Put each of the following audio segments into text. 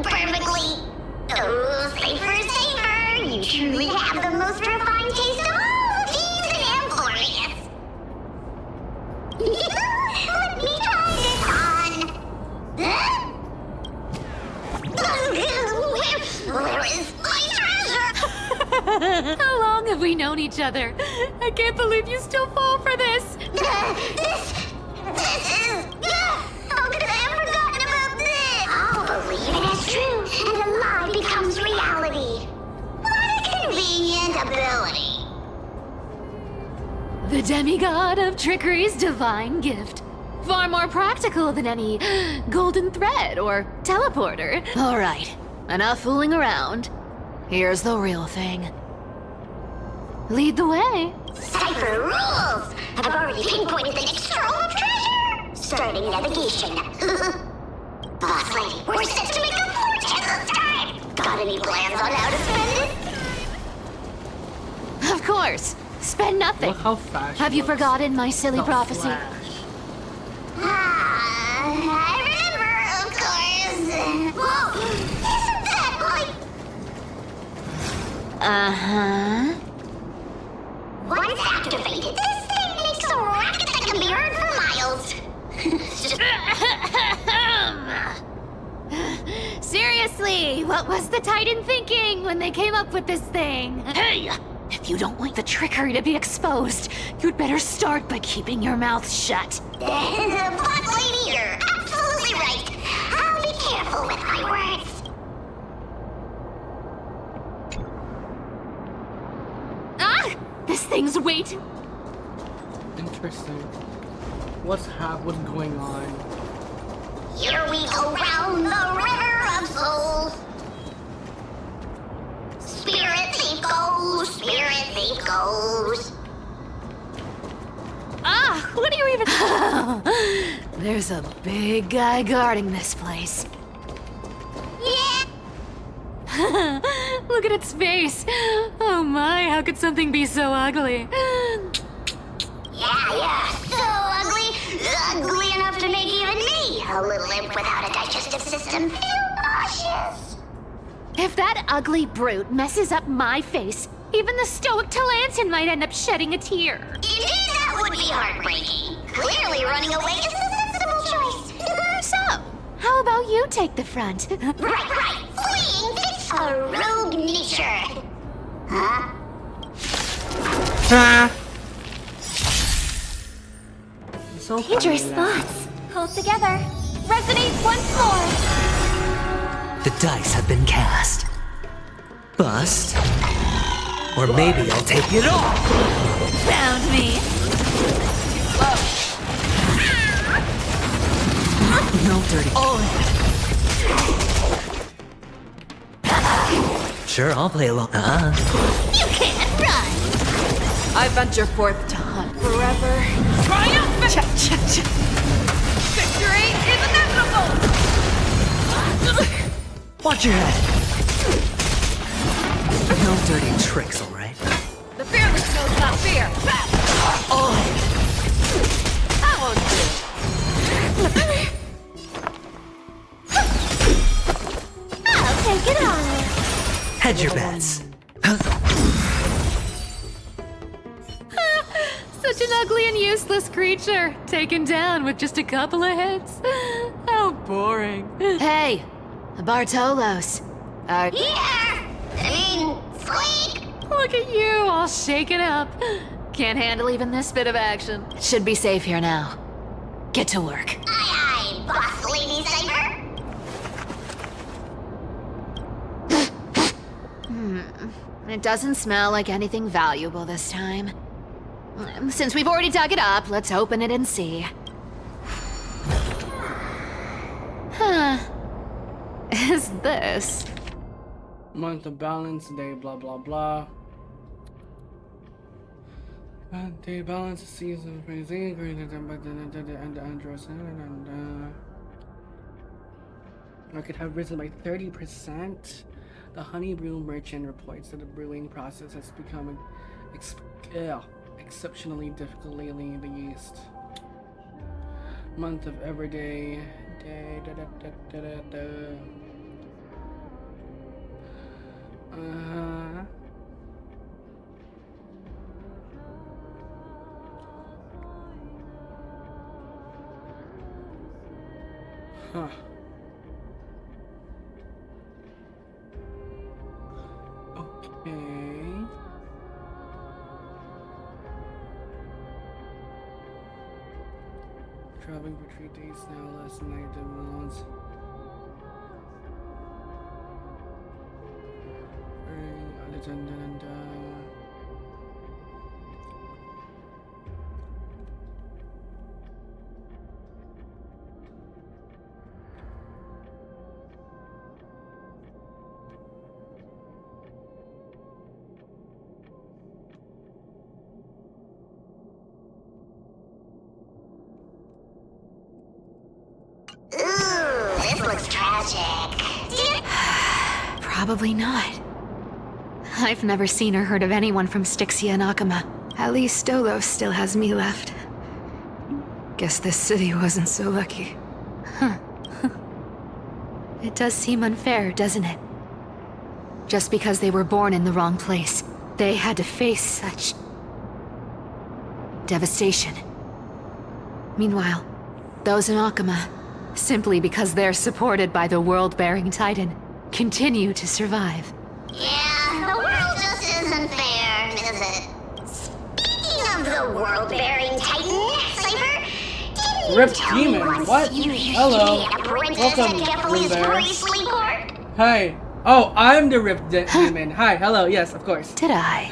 perfectly. Oh, safer. You truly have the most refined taste of all thieves and employees. Let me try this on. Where is my treasure? How long have we known each other? I can't believe you still fall for this. This is... How could I have forgotten about this? I'll believe it as true, and a lie becomes reality. What a convenient ability. The demigod of trickery's divine gift. Far more practical than any golden thread or teleporter. All right, enough fooling around. Here's the real thing. Lead the way. Cipher rules! I've already pinpointed the next trove of treasure! Starting navigation. Boss lady, we're set to make a fortune this time! Got any plans on how to spend it? Of course. Spend nothing. Look how fast Have she you looks. forgotten my silly The prophecy? Flash. I remember, of course. Whoa! Isn't that like... Uh-huh. Once activated, this thing makes a racket that can be heard for miles. Seriously, what was the Titan thinking when they came up with this thing? Hey! If you don't like the trickery to be exposed, you'd better start by keeping your mouth shut. Boss lady, you're absolutely right. I'll be careful with my words. Ah! This thing's weight. Interesting. What's going on? Here we go round the river of souls. Spirit thief goes. Ah! What are you even... There's a big guy guarding this place. Yeah. Look at its face. Oh my, how could something be so ugly? Yeah. So ugly enough to make even me, a little imp without a digestive system, feel nauseous. If that ugly brute messes up my face, even the stoic Talantin might end up shedding a tear. Indeed, that would be heartbreaking. Clearly, running away is the sensible choice. So, how about you take the front? Right. Fleeing fits a rogue nature. Huh? So Dangerous funny, thoughts. Hold together. Resonate once more. The dice have been cast. Bust. Or maybe I'll take it all. Found me. No dirty. Oh. Sure, I'll play along. You can't run. I venture forth to hunt forever. Triumphant! Cha-cha-cha. Victory is inevitable! Watch your head. No dirty tricks, all right? The fearless knows not fear. Oh. That won't do. I'll take it on. Hedge your bets. Such an ugly and useless creature, taken down with just a couple of hits. How boring. Hey, Bartolos. Here! Squeak! Look at you, all shaken up. Can't handle even this bit of action. Should be safe here now. Get to work. Aye, boss lady Cipher. It doesn't smell like anything valuable this time. Since we've already dug it up, let's open it and see. Huh. Is this? Month of balance, day, blah blah blah. Day balance, season, crazy, and Andros, I could have risen by 30%. The honey brew merchant reports that the brewing process has become exceptionally difficult lately in the East. Month of everyday day. Huh. Okay. Traveling for 3 days now, last night the moons. Ooh, this looks tragic. Probably not. I've never seen or heard of anyone from Styxia and Akama. At least Dolos still has me left. Guess this city wasn't so lucky. Huh. It does seem unfair, doesn't it? Just because they were born in the wrong place, they had to face such devastation. Meanwhile, those in Akama, simply because they're supported by the world-bearing Titan, continue to survive. Yeah, the world just isn't fair, is it? Speaking of the world-bearing Titan, Cypher, didn't you Ripped tell me demon, once what? you used Hello. to be an apprentice Welcome, at Kefali's Bluebear. priestly court? Hi. Oh, I'm the Ripped Demon. Hi, hello, yes, of course. Did I?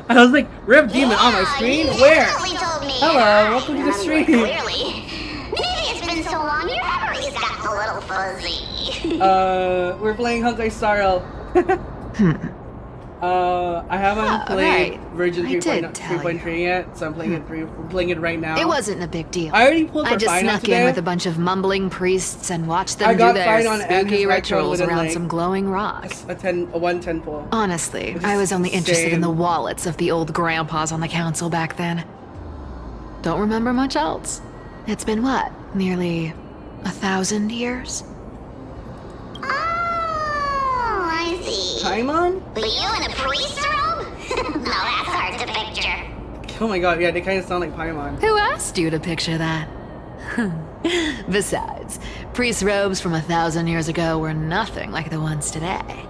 I was like, Ripped Demon on my screen? You Where? totally told me. Hello, I welcome to the remember stream. Clearly. Maybe it's been so long, your memory's gotten a little fuzzy. We're playing Honkai Star Rail. I haven't played right. Version I did 3.3 yet, so I'm playing it playing it right now. It wasn't a big deal. I already pulled I for just Fine snuck today. in with a bunch of mumbling priests and watched them I do got their Fine on spooky Andrew's rituals within, around like, some glowing rock. A 110 pull. Honestly, Which I is was only interested in the insane. wallets of the old grandpas on the council back then. Don't remember much else. It's been what, nearly 1,000 years? Oh, I see. Paimon? But you in a priest robe? No, that's hard to picture. Oh my god, yeah, they kind of sound like Paimon. Who asked you to picture that? Besides, priest robes from 1,000 years ago were nothing like the ones today.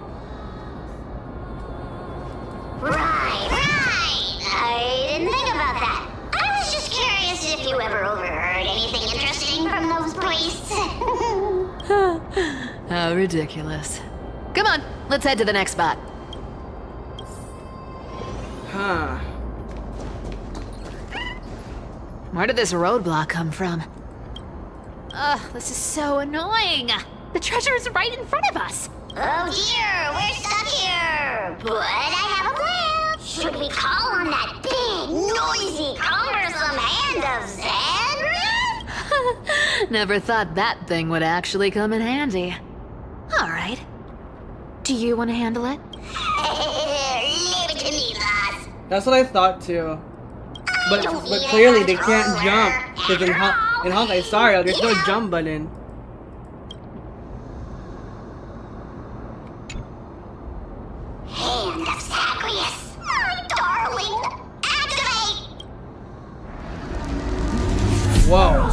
Right. I didn't think about that. I was just curious if you ever overheard anything interesting from those priests. How ridiculous. Come on, let's head to the next spot. Huh. Where did this roadblock come from? Ugh, this is so annoying. The treasure is right in front of us. Oh dear, we're stuck here. But I have a plan. Should we call on that big, noisy, cumbersome hand of Xandrith? Never thought that thing would actually come in handy. All right. Do you want to handle it? Leave it to me, boss. That's what I thought too. But clearly they can't jump because in Honkai Star Rail there's no jump button. Hand of Zagreus. My darling. Activate. Whoa.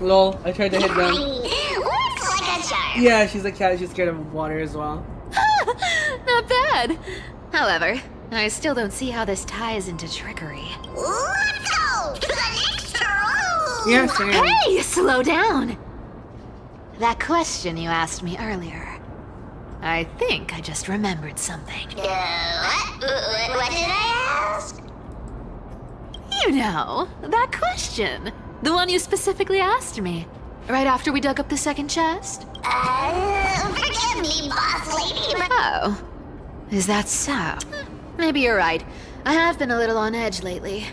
Lol, I tried to hit them. Looks like a charm. Yeah, she's a cat, she's scared of water as well. Not bad. However, I still don't see how this ties into trickery. Let's go to the next room. Yeah, same. Hey, slow down. That question you asked me earlier. I think I just remembered something. What? What did I ask? You know, that question. The one you specifically asked me. Right after we dug up the second chest? Forgive me, boss lady, but Oh. Is that so? Maybe you're right. I have been a little on edge lately.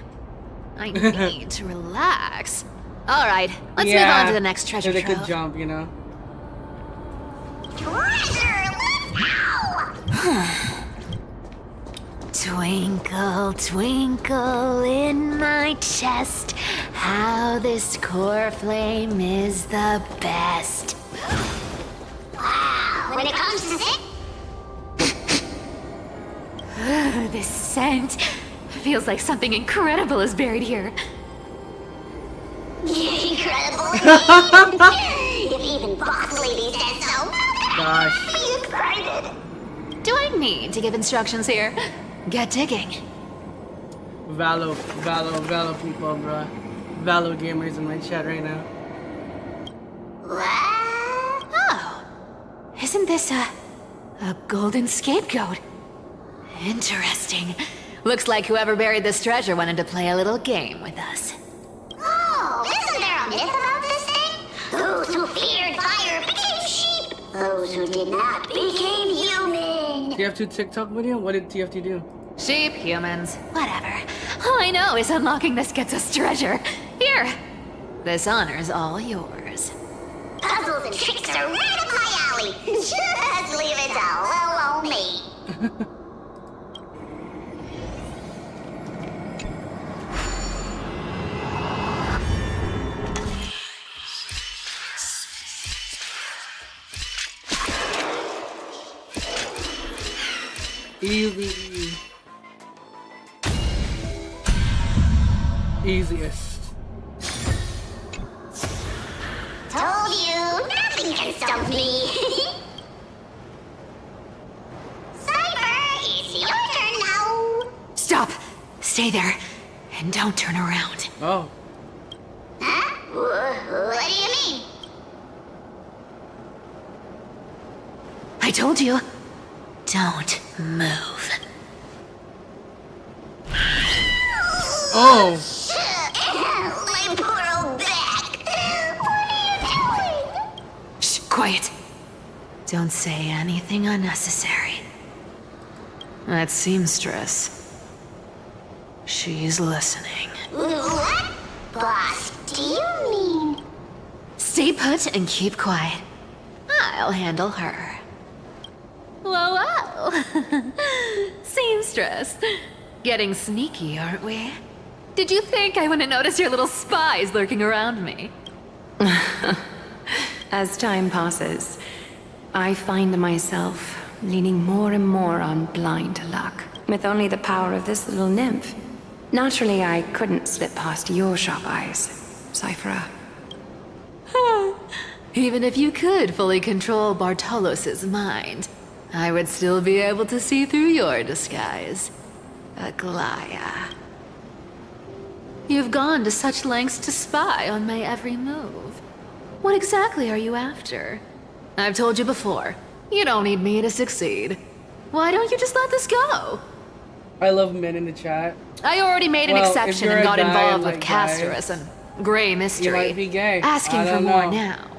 I need to relax. Alright, let's move on to the next treasure There's a trove. good jump, you know. treasure, let's go. Twinkle, twinkle in my chest, how this core flame is the best. Wow, when it comes to scent, This scent feels like something incredible is buried here. incredible. If even boss lady said so, Gosh. be excited. Do I need to give instructions here? Get digging. Valo people, bruh. Valo gamers in my chat right now. What? Oh, isn't this a golden scapegoat? Interesting. Looks like whoever buried this treasure wanted to play a little game with us. Oh, isn't there a myth about this thing? Those who feared fire became sheep. Those who did not became human. Do you have to TikTok video? What did TFT do? Sheep, humans, whatever. All I know is unlocking this gets us treasure. Here, this honor's all yours. Puzzles and tricks are right up my alley. Just leave it to little old me. Easy. Easiest. Told you, nothing can stump me. Cyber, it's your turn now. Stop! Stay there, and don't turn around. Oh. Huh? What do you mean? I told you, don't move. Oh. My poor old back. What are you doing? Shh, quiet. Don't say anything unnecessary. That seamstress. She's listening. What? Boss, do you mean? Stay put and keep quiet. I'll handle her. Whoa, whoa. Seamstress. Getting sneaky, aren't we? Did you think I wouldn't notice your little spies lurking around me? As time passes, I find myself leaning more and more on blind luck. With only the power of this little nymph. Naturally, I couldn't slip past your sharp eyes, Cyphera. Even if you could fully control Bartolos's mind, I would still be able to see through your disguise. Aglaya. You've gone to such lengths to spy on my every move. What exactly are you after? I've told you before, you don't need me to succeed. Why don't you just let this go? I love men in the chat. I already made an Well, if exception you're and a got guy involved and with like guys, Castorus and Grey Mystery. You might be gay. Asking I for don't more know. now.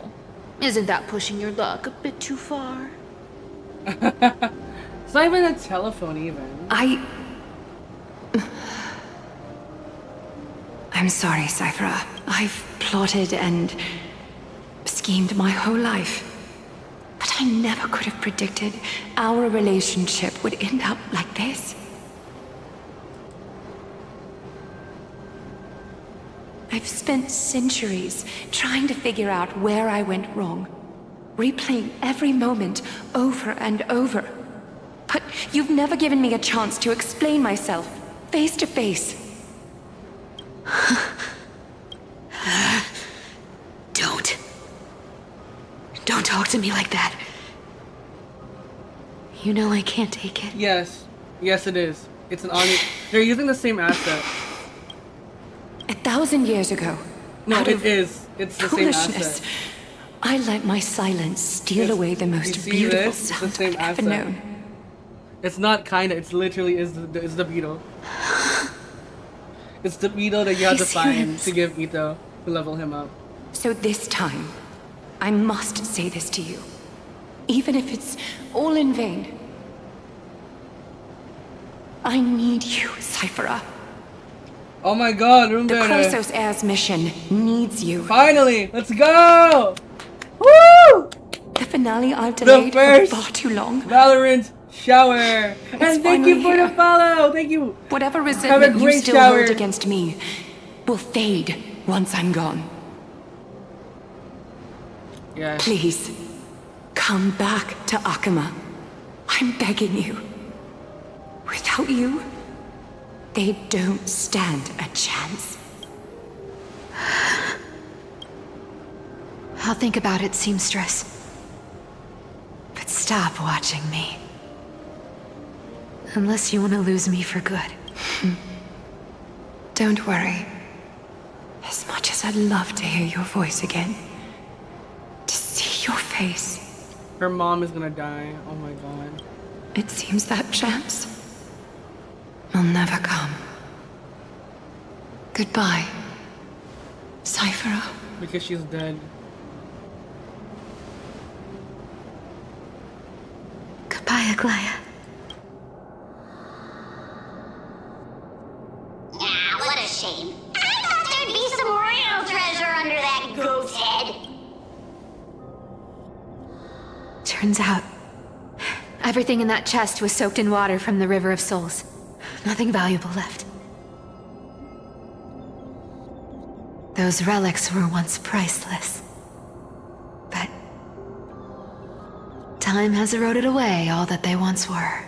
Isn't that pushing your luck a bit too far? It's not even a telephone even. I'm sorry, Cyphera. I've plotted and schemed my whole life. But I never could have predicted our relationship would end up like this. I've spent centuries trying to figure out where I went wrong, replaying every moment over and over. But you've never given me a chance to explain myself, face to face. Don't talk to me like that. You know I can't take it. Yes. Yes, it is. It's an honor. They're using the same asset. 1,000 years ago. No, out it of is. It's the same foolishness, asset. I let my silence steal It's- away the you most see beautiful this? It's the sound same I've ever asset. known. It's not kinda. It's literally is the beetle. It's the beetle that you have Are to you find serious? to give Ito to level him up. So this time, I must say this to you. Even if it's all in vain. I need you, Cyphera. Oh my god, The Rumbere. Krosos Air's mission needs you. Finally! Let's go! Woo! The finale I've delayed for first- far too long. Valorant Shower. And thank finally you for the here. follow. Thank you. Whatever Have a resentment you great still shower. hold against me will fade once I'm gone. Yeah. Please, come back to Akama. I'm begging you. Without you, they don't stand a chance. I'll think about it, seamstress. But stop watching me. Unless you want to lose me for good. Don't worry. As much as I'd love to hear your voice again, to see your face, Her mom is gonna die. Oh my god. it seems that chance will never come. Goodbye, Cyphera. Because she's dead. Goodbye, Aglaya. Ah, what a shame. I thought there'd be some real treasure under that goat's head. Turns out, everything in that chest was soaked in water from the River of Souls. Nothing valuable left. Those relics were once priceless. But time has eroded away all that they once were.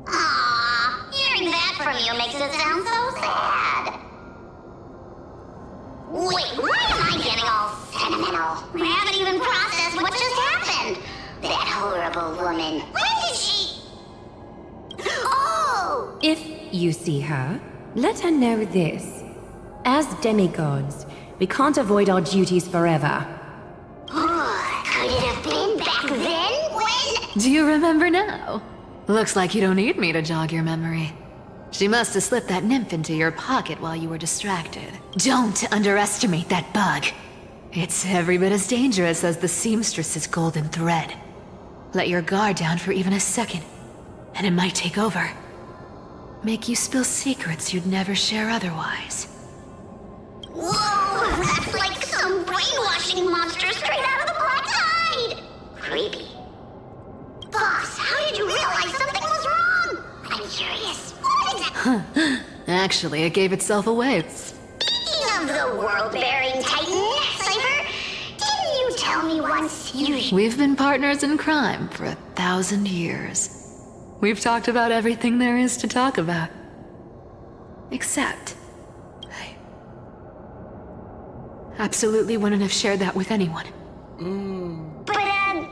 Aww, hearing that from you makes it sound so sad. Wait, why am I getting all sentimental? I haven't even processed what just happened. That horrible woman. When did she... Oh! If you see her, let her know this. As demigods, we can't avoid our duties forever. Could it have been back then when... Do you remember now? Looks like you don't need me to jog your memory. She must have slipped that nymph into your pocket while you were distracted. Don't underestimate that bug. It's every bit as dangerous as the seamstress's golden thread. Let your guard down for even a second, and it might take over. Make you spill secrets you'd never share otherwise. Whoa, that's like some brainwashing monster straight out of the Black Tide! Creepy. Boss, how did you realize something was wrong? I'm curious. What exactly... Actually, it gave itself away. Speaking of the world-bearing titan, Cypher, didn't you tell me once you... We've been partners in crime for 1,000 years. We've talked about everything there is to talk about. Except... I absolutely wouldn't have shared that with anyone. But,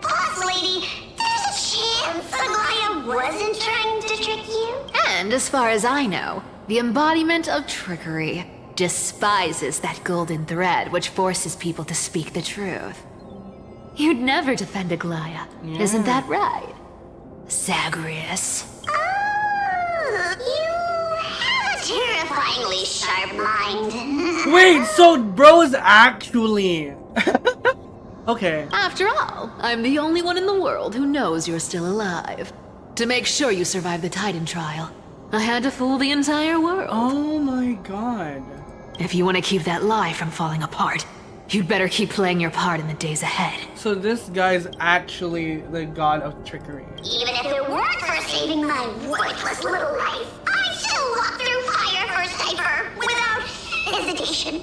boss lady, there's a chance Aglaya wasn't trying to trick you? And as far as I know, the embodiment of trickery despises that golden thread which forces people to speak the truth. You'd never defend Aglaya, isn't that right? Zagreus. Oh, you have a terrifyingly sharp mind. Wait, so bro's actually... Okay. After all, I'm the only one in the world who knows you're still alive. To make sure you survive the Titan trial, I had to fool the entire world. Oh my god. If you want to keep that lie from falling apart, you'd better keep playing your part in the days ahead. So this guy's actually the god of trickery. Even if it weren't for saving my worthless little life, I'd still walk through fire for Cypher without hesitation.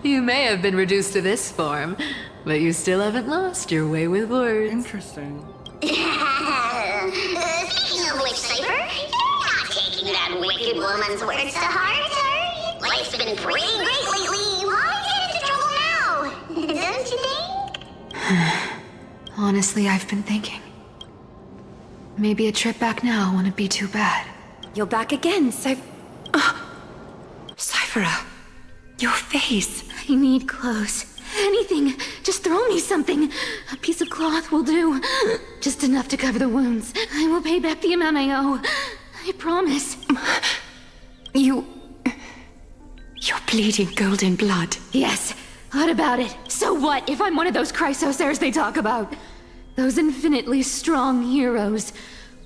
You may have been reduced to this form, but you still haven't lost your way with words. Interesting. Speaking of which, Cypher, you're not taking that wicked woman's words to heart, are you? Life's been pretty great lately. Why get into trouble now? Don't you think? Honestly, I've been thinking. Maybe a trip back now wouldn't be too bad. You're back again, Cyphera, your face. I need clothes. Anything. Just throw me something. A piece of cloth will do. Just enough to cover the wounds. I will pay back the amount I owe. I promise. You're bleeding golden blood. Yes. What about it? So what if I'm one of those chrysosairs they talk about? Those infinitely strong heroes.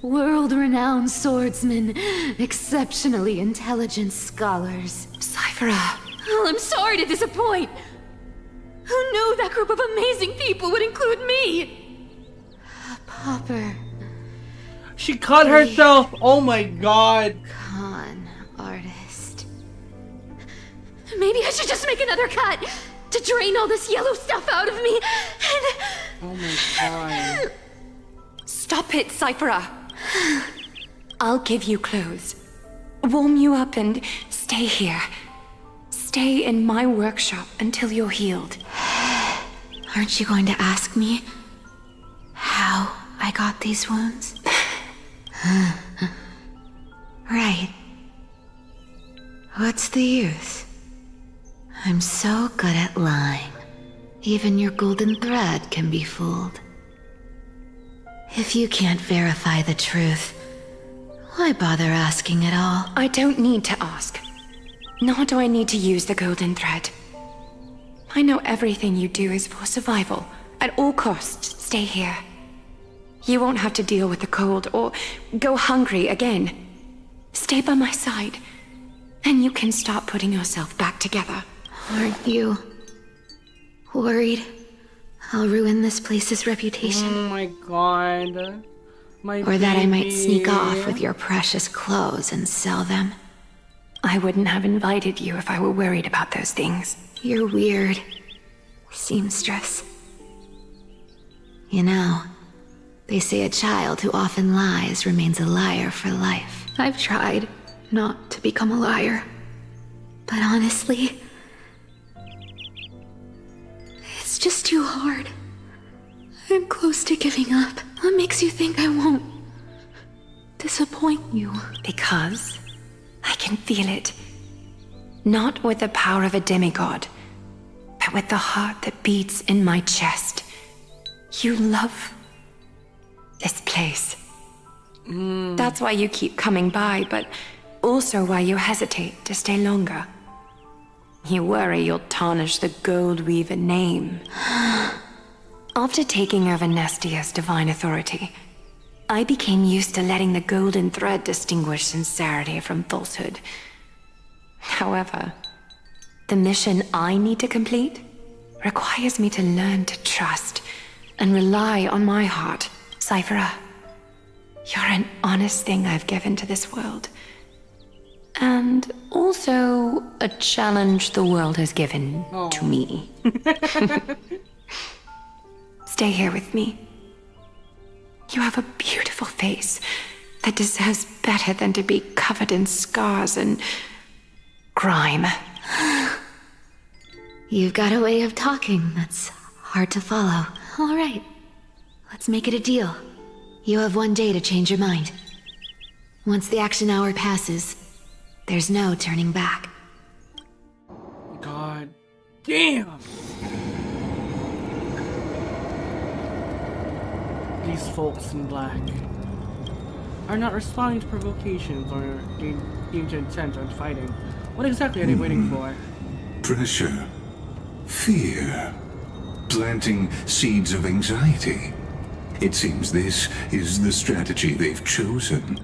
World-renowned swordsmen. Exceptionally intelligent scholars. Cyphera. Well, I'm sorry to disappoint. Who knew that group of amazing people would include me? A pauper. She cut herself! Oh my god! Con artist. Maybe I should just make another cut to drain all this yellow stuff out of me. Oh my god. Stop it, Cyphera. I'll give you clothes, warm you up, and stay here. Stay in my workshop until you're healed. Aren't you going to ask me how I got these wounds? Right. What's the use? I'm so good at lying. Even your golden thread can be fooled. If you can't verify the truth, why bother asking at all? I don't need to ask. Nor do I need to use the golden thread. I know everything you do is for survival. At all costs, stay here. You won't have to deal with the cold or go hungry again. Stay by my side, and you can start putting yourself back together. Aren't you worried I'll ruin this place's reputation? Oh my god. My Or that I might sneak baby. off with your precious clothes and sell them? I wouldn't have invited you if I were worried about those things. You're weird, seamstress. You know, they say a child who often lies remains a liar for life. I've tried not to become a liar, but honestly, it's just too hard. I'm close to giving up. What makes you think I won't disappoint you? Because I can feel it. Not with the power of a demigod, but with the heart that beats in my chest. You love this place. That's why you keep coming by, but also why you hesitate to stay longer. You worry you'll tarnish the Gold Weaver name. After taking over Nestia's divine authority, I became used to letting the golden thread distinguish sincerity from falsehood. However, the mission I need to complete requires me to learn to trust and rely on my heart. Cyphera, you're an honest thing I've given to this world. And also a challenge the world has given to me. Stay here with me. You have a beautiful face that deserves better than to be covered in scars and grime. You've got a way of talking that's hard to follow. All right, let's make it a deal. You have 1 day to change your mind. Once the action hour passes, there's no turning back. God damn! These folks in black are not responding to provocations or seem to intent on fighting. What exactly are they waiting for? Pressure. Fear. Planting seeds of anxiety. It seems this is the strategy they've chosen.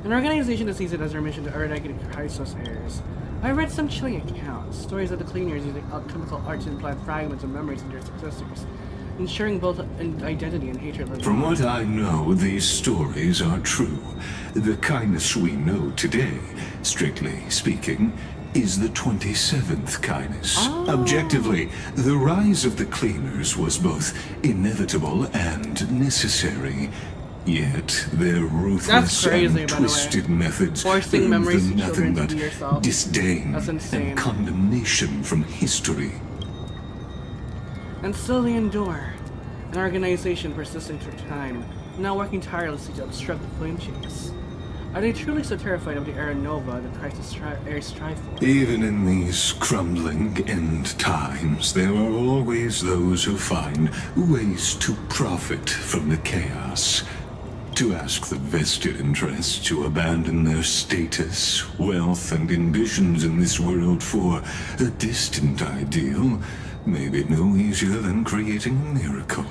An organization that sees it as their mission to eradicate Chrysos heirs. I read some chilling accounts, stories of the cleaners using alchemical arts to implant fragments of memories in their successors, ensuring both identity and hatred live From on. what I know, these stories are true. The kindness we know today, strictly speaking, is the 27th kindness. Objectively, the rise of the cleaners was both inevitable and necessary. Yet their ruthless crazy, and by the way. twisted methods Forcing earned memories them of nothing children to but be yourself. disdain That's insane. and condemnation from history. And still they endure. An organization persisting through time, now working tirelessly to obstruct the flame chase. Are they truly so terrified of the era nova the Chrysos heirs strive for? Even in these crumbling end times, there are always those who find ways to profit from the chaos. To ask the vested interests to abandon their status, wealth, and ambitions in this world for a distant ideal may be no easier than creating a miracle.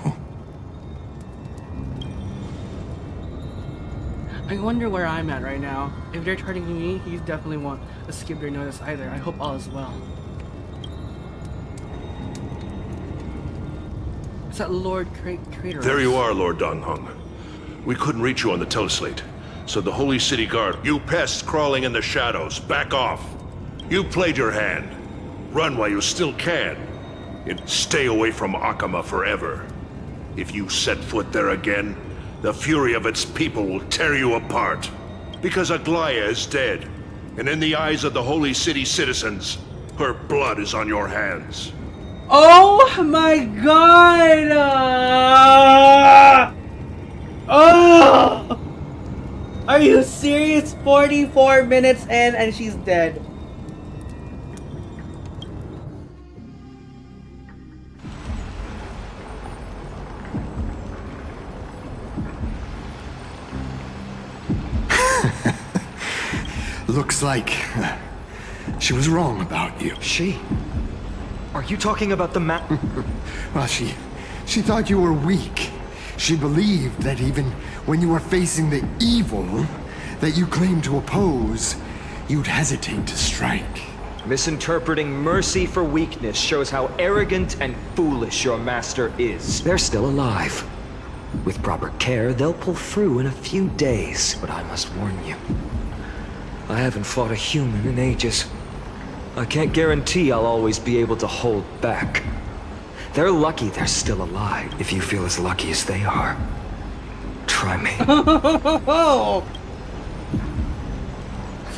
I wonder where I'm at right now. If they're targeting me, he definitely won't escape their notice either. I hope all is well. Is that Lord Crater? There you are, Lord Danhong. We couldn't reach you on the teleslate. So the Holy City Guard, you pests crawling in the shadows, back off. You played your hand. Run while you still can. And stay away from Akama forever. If you set foot there again, the fury of its people will tear you apart. Because Aglaya is dead. And in the eyes of the Holy City citizens, her blood is on your hands. Oh my god! Oh! Are you serious? 44 minutes in and she's dead. Looks like she was wrong about you. She? Are you talking about the map? Well, she thought you were weak. She believed that even when you were facing the evil that you claimed to oppose, you'd hesitate to strike. Misinterpreting mercy for weakness shows how arrogant and foolish your master is. They're still alive. With proper care, they'll pull through in a few days. But I must warn you, I haven't fought a human in ages. I can't guarantee I'll always be able to hold back. They're lucky they're still alive. If you feel as lucky as they are, try me.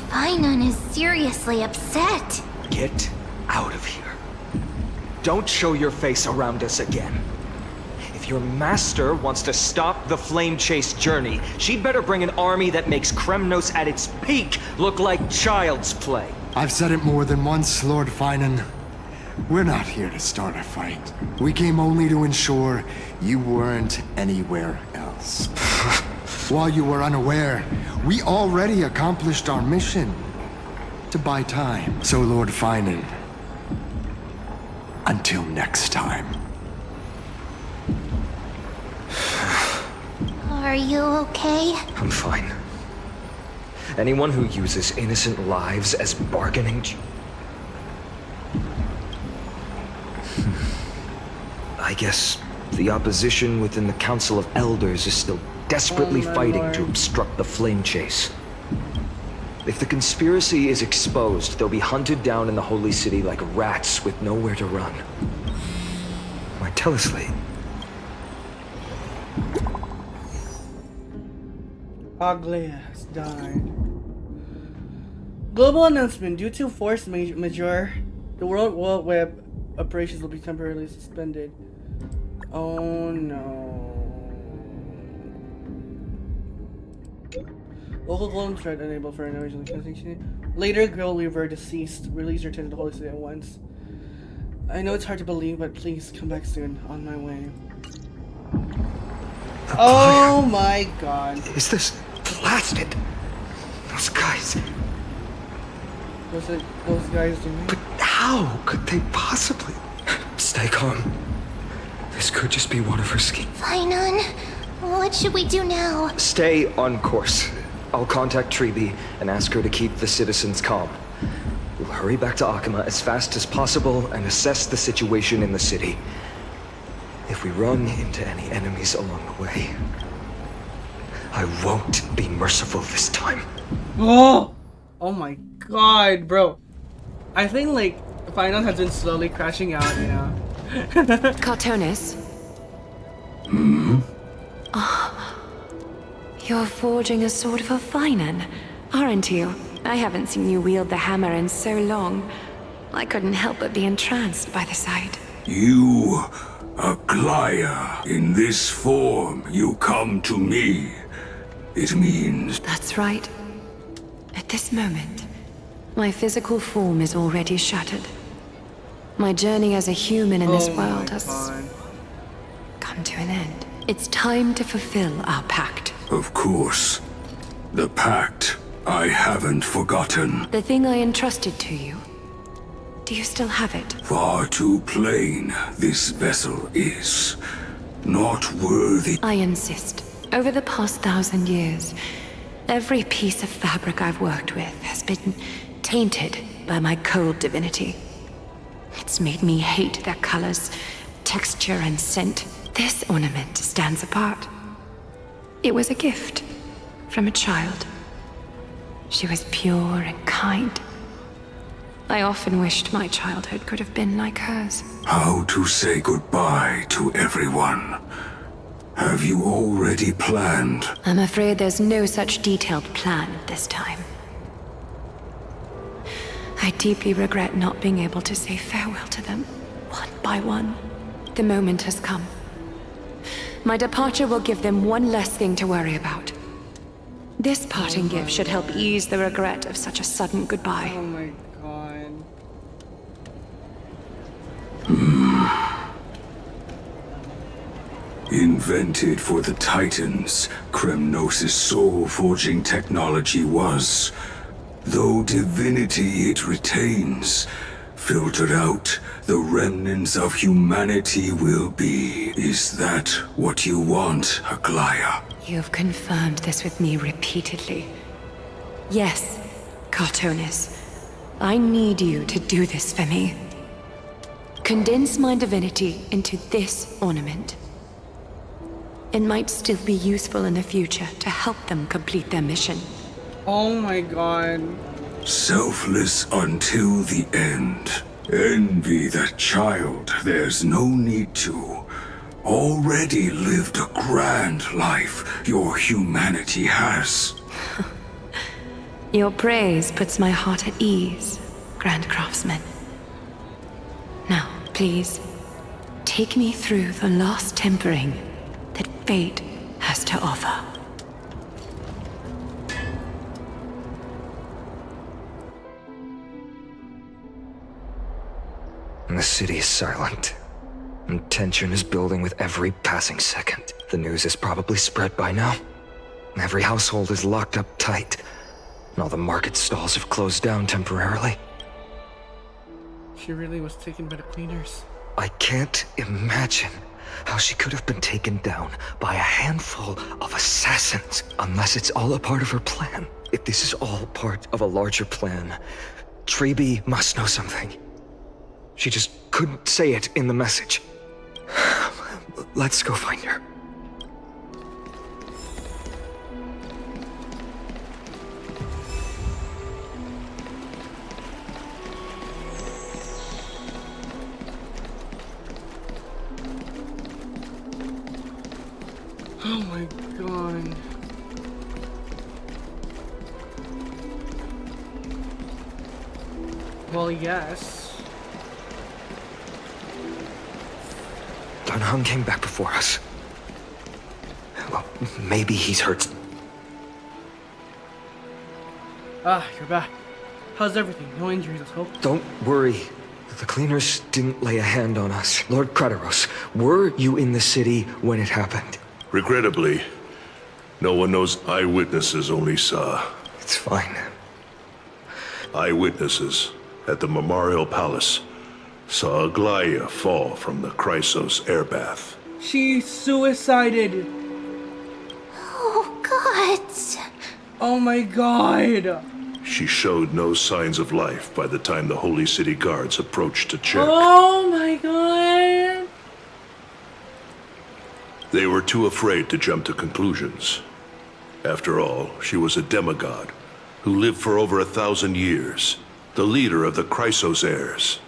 Fainan is seriously upset. Get out of here. Don't show your face around us again. If your master wants to stop the flame chase journey, she'd better bring an army that makes Kremnos at its peak look like child's play. I've said it more than once, Lord Fainan. We're not here to start a fight. We came only to ensure you weren't anywhere else. While you were unaware, we already accomplished our mission to buy time. So, Lord Fainan, until next time. Are you okay? I'm fine. Anyone who uses innocent lives as bargaining... I guess the opposition within the Council of Elders is still desperately fighting to obstruct the flame chase. If the conspiracy is exposed, they'll be hunted down in the Holy City like rats with nowhere to run. My teleslate. Aglaya has died. Global announcement. Due to force majeure, the World Web operations will be temporarily suspended. Oh no. Local golden thread enabled for an original transaction. Later, Grill Weaver deceased. Release your to the Holy City at once. I know it's hard to believe, but please come back soon. On my way. Oh my god. Is this blasted? Those guys. Those guys doing? But how could they possibly? Stay calm. This could just be one of her schemes. Fainan, what should we do now? Stay on course. I'll contact Treeby and ask her to keep the citizens calm. We'll hurry back to Akama as fast as possible and assess the situation in the city. If we run into any enemies along the way, I won't be merciful this time. Oh my god, bro. I think like Fainan has been slowly crashing out, you know. Cartonis? You're forging a sword for Fainan, aren't you? I haven't seen you wield the hammer in so long. I couldn't help but be entranced by the sight. You, Aglaya, in this form you come to me. It means... That's right. At this moment, my physical form is already shattered. My journey as a human in this world has come to an end. It's time to fulfill our pact. Of course. The pact. I haven't forgotten. The thing I entrusted to you. Do you still have it? Far too plain this vessel is. Not worthy. I insist. Over the past 1,000 years, every piece of fabric I've worked with has been tainted by my cold divinity. It's made me hate their colors, texture, and scent. This ornament stands apart. It was a gift from a child. She was pure and kind. I often wished my childhood could have been like hers. How to say goodbye to everyone? Have you already planned? I'm afraid there's no such detailed plan this time. I deeply regret not being able to say farewell to them, one by one. The moment has come. My departure will give them one less thing to worry about. This parting gift should help ease the regret of such a sudden goodbye. Oh my god. Invented for the Titans, Kremnos' soul-forging technology was. Though divinity it retains, filtered out, the remnants of humanity will be. Is that what you want, Aglaya? You've confirmed this with me repeatedly. Yes, Cartonis. I need you to do this for me. Condense my divinity into this ornament. It might still be useful in the future to help them complete their mission. Oh my god. Selfless until the end. Envy that child, there's no need to. Already lived a grand life your humanity has. Your praise puts my heart at ease, Grand Craftsman. Now, please, take me through the last tempering that fate has to offer. The city is silent, and tension is building with every passing second. The news is probably spread by now. Every household is locked up tight, and all the market stalls have closed down temporarily. She really was taken by the cleaners. I can't imagine how she could have been taken down by a handful of assassins, unless it's all a part of her plan. If this is all part of a larger plan, Treeby must know something. She just couldn't say it in the message. Let's go find her. Oh my god. Well, yes. Don Hung came back before us. Well, maybe he's hurt. Ah, you're back. How's everything? No injuries, let's hope. Don't worry. The cleaners didn't lay a hand on us. Lord Krateros, were you in the city when it happened? Regrettably, no one knows. Eyewitnesses only saw. It's fine. Eyewitnesses at the Memorial Palace saw Aglaya fall from the Chrysos airbath. She suicided. Oh, God. Oh my god. She showed no signs of life by the time the Holy City Guards approached to check. Oh my god. They were too afraid to jump to conclusions. After all, she was a demigod who lived for over 1,000 years, the leader of the Chrysos heirs.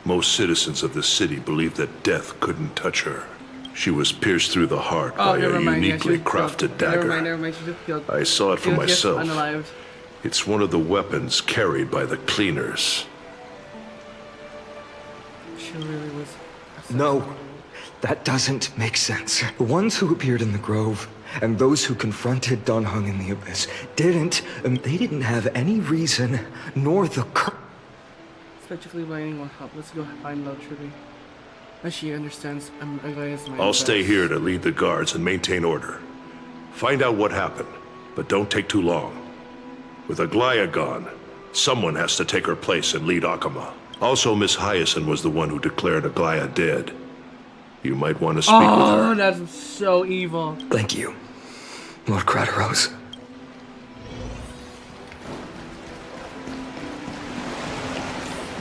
Most citizens of the city believed that death couldn't touch her. She was pierced through the heart by a uniquely crafted dagger. Never mind, she just killed. I saw it for myself. Unalived. It's one of the weapons carried by the cleaners. She really was. No, that doesn't make sense. The ones who appeared in the Grove and those who confronted Don Hung in the Abyss they didn't have any reason, nor the Especially by anyone help. Let's go find Lord Truby. As she understands, Aglaya's my I'll stay here to lead the guards and maintain order. Find out what happened, but don't take too long. With Aglaya gone, someone has to take her place and lead Akama. Also, Miss Hyacinth was the one who declared Aglaya dead. You might want to speak with her. Oh, that's so evil. Thank you, Lord Krateros.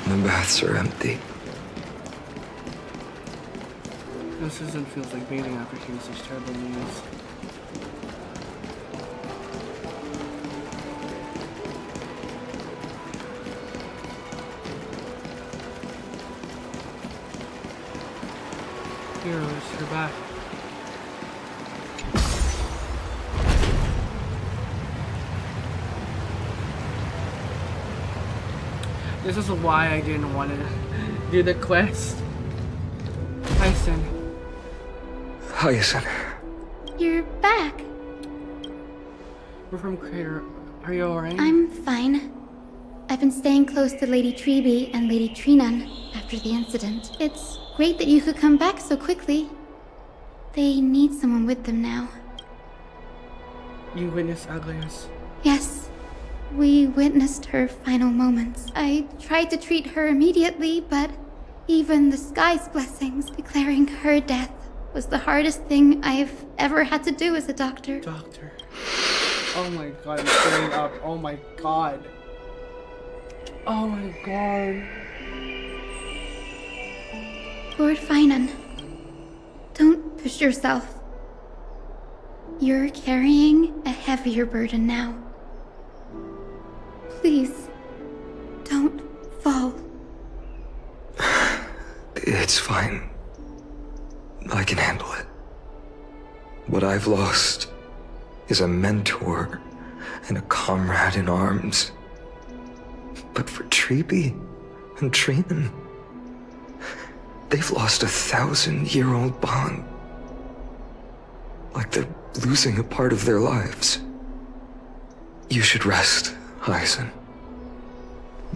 The baths are empty. No, Susan feels like bathing after hearing such terrible news. heroes are back. This is why I didn't want to do the quest. Hyson. Hyson. You're back. We're from Crater. Are you alright? I'm fine. I've been staying close to Lady Treeby and Lady Trinan after the incident. It's great that you could come back so quickly. They need someone with them now. You witnessed Aglaeus. Yes, we witnessed her final moments. I tried to treat her immediately, but even the sky's blessings declaring her death was the hardest thing I've ever had to do as a doctor. Doctor. Oh my god, I'm standing up. Oh my god. Oh my god. Lord Finan, don't push yourself. You're carrying a heavier burden now. Please, don't fall. It's fine. I can handle it. What I've lost is a mentor and a comrade in arms. But for Treeby and Trinan, they've lost a 1,000-year-old bond. Like they're losing a part of their lives. You should rest, Hyson.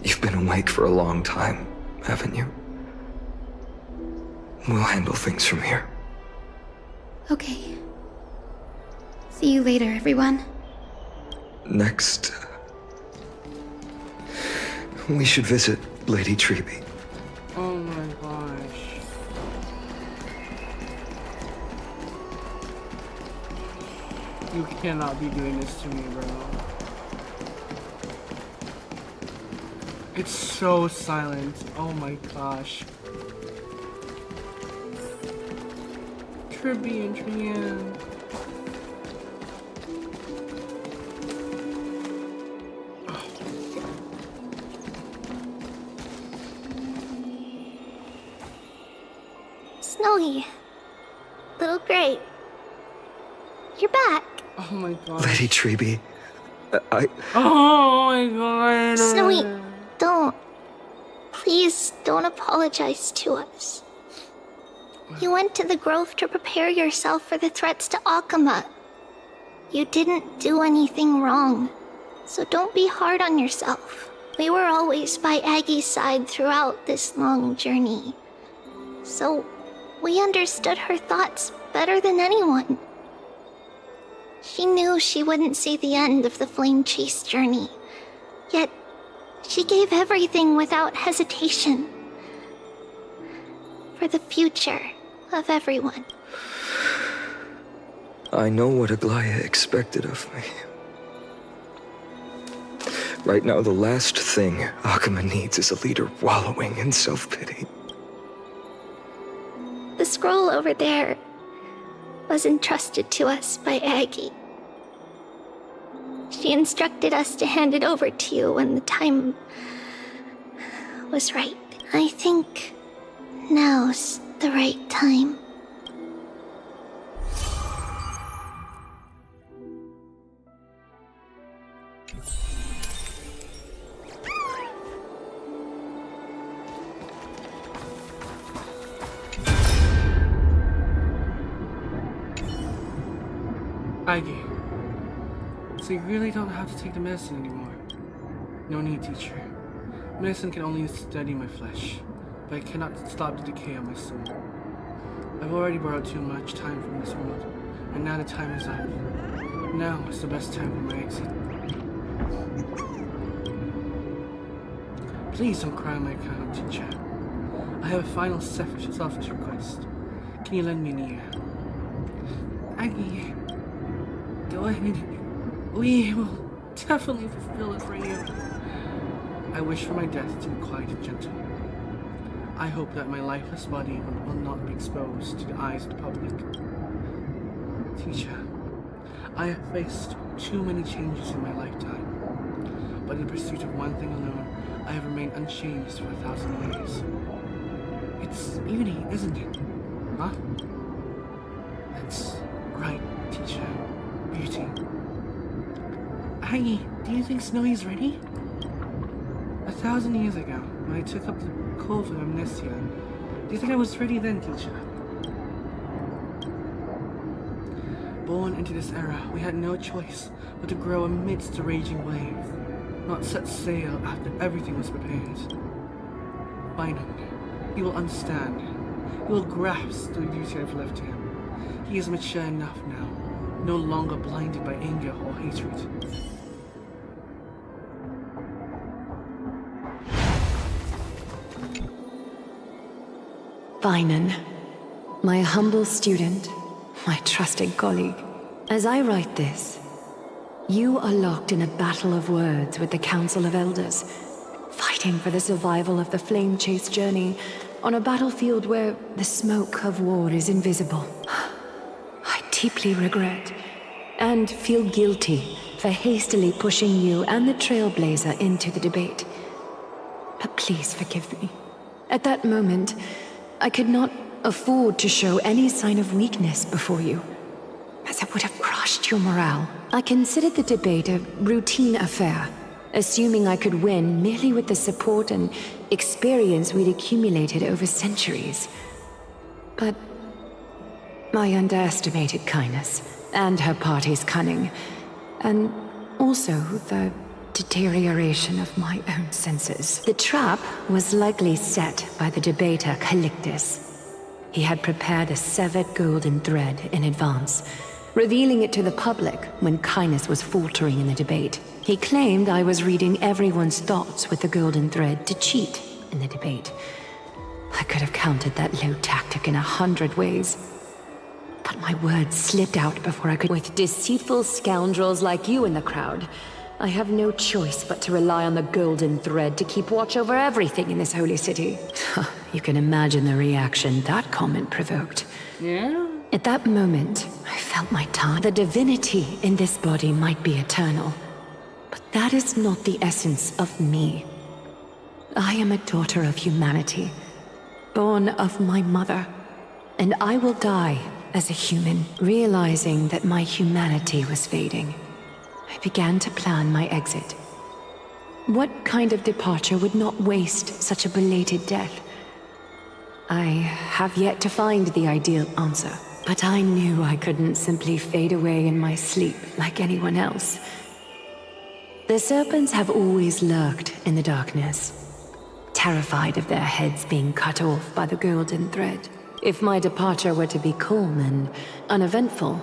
You've been awake for a long time, haven't you? We'll handle things from here. Okay. See you later, everyone. Next, we should visit Lady Treeby. Oh my gosh. You cannot be doing this to me, bro. It's so silent. Oh my gosh. Treeby and Trian. Snowy. Little Gray. You're back. Oh my god. Lady Treeby, Oh my god. Snowy, don't. Please don't apologize to us. You went to the grove to prepare yourself for the threats to Akama. You didn't do anything wrong, so don't be hard on yourself. We were always by Aggie's side throughout this long journey, so we understood her thoughts better than anyone. She knew she wouldn't see the end of the Flame Chase journey, yet she gave everything without hesitation. For the future of everyone. I know what Aglaia expected of me. Right now, the last thing Akama needs is a leader wallowing in self-pity. The scroll over there was entrusted to us by Aggie. She instructed us to hand it over to you when the time was right. I think now's the right time. Aggie. So you really don't have to take the medicine anymore. No need, teacher. Medicine can only steady my flesh, but it cannot stop the decay of my soul. I've already borrowed too much time from this world, and now the time is up. Now is the best time for my exit. Please don't cry on my account, teacher. I have a final selfish request. Can you lend me an ear? Aggie, go ahead. We will definitely fulfill it for you. I wish for my death to be quiet and gentle. I hope that my lifeless body will not be exposed to the eyes of the public. Teacher, I have faced too many changes in my lifetime, but in pursuit of one thing alone, I have remained unchanged for 1,000 years. It's beauty, isn't it? Huh? That's right, teacher. Beauty. Hey, do you think Snowy's ready? 1,000 years ago, when I took up the call for amnesia, do you think I was ready then, teacher? Born into this era, we had no choice but to grow amidst the raging wave, not set sail after everything was prepared. Bynum, he will understand. He will grasp the duty I've left to him. He is mature enough now, no longer blinded by anger or hatred. Bynum, my humble student, my trusted colleague. As I write this, you are locked in a battle of words with the Council of Elders, fighting for the survival of the flame-chased journey on a battlefield where the smoke of war is invisible. I deeply regret and feel guilty for hastily pushing you and the Trailblazer into the debate. But please forgive me. At that moment, I could not afford to show any sign of weakness before you, as it would have crushed your morale. I considered the debate a routine affair, assuming I could win merely with the support and experience we'd accumulated over centuries. But I underestimated kindness and her party's cunning, and also the deterioration of my own senses. The trap was likely set by the debater Calictus. He had prepared a severed golden thread in advance, revealing it to the public when kindness was faltering in the debate. He claimed I was reading everyone's thoughts with the golden thread to cheat in the debate. I could have countered that low tactic in 100 ways, but my words slipped out before I could. With deceitful scoundrels like you in the crowd, I have no choice but to rely on the golden thread to keep watch over everything in this holy city. You can imagine the reaction that comment provoked. Yeah? At that moment, I felt my time. The divinity in this body might be eternal, but that is not the essence of me. I am a daughter of humanity, born of my mother, and I will die as a human. Realizing that my humanity was fading, I began to plan my exit. What kind of departure would not waste such a belated death? I have yet to find the ideal answer, but I knew I couldn't simply fade away in my sleep like anyone else. The serpents have always lurked in the darkness, terrified of their heads being cut off by the golden thread. If my departure were to be calm and uneventful,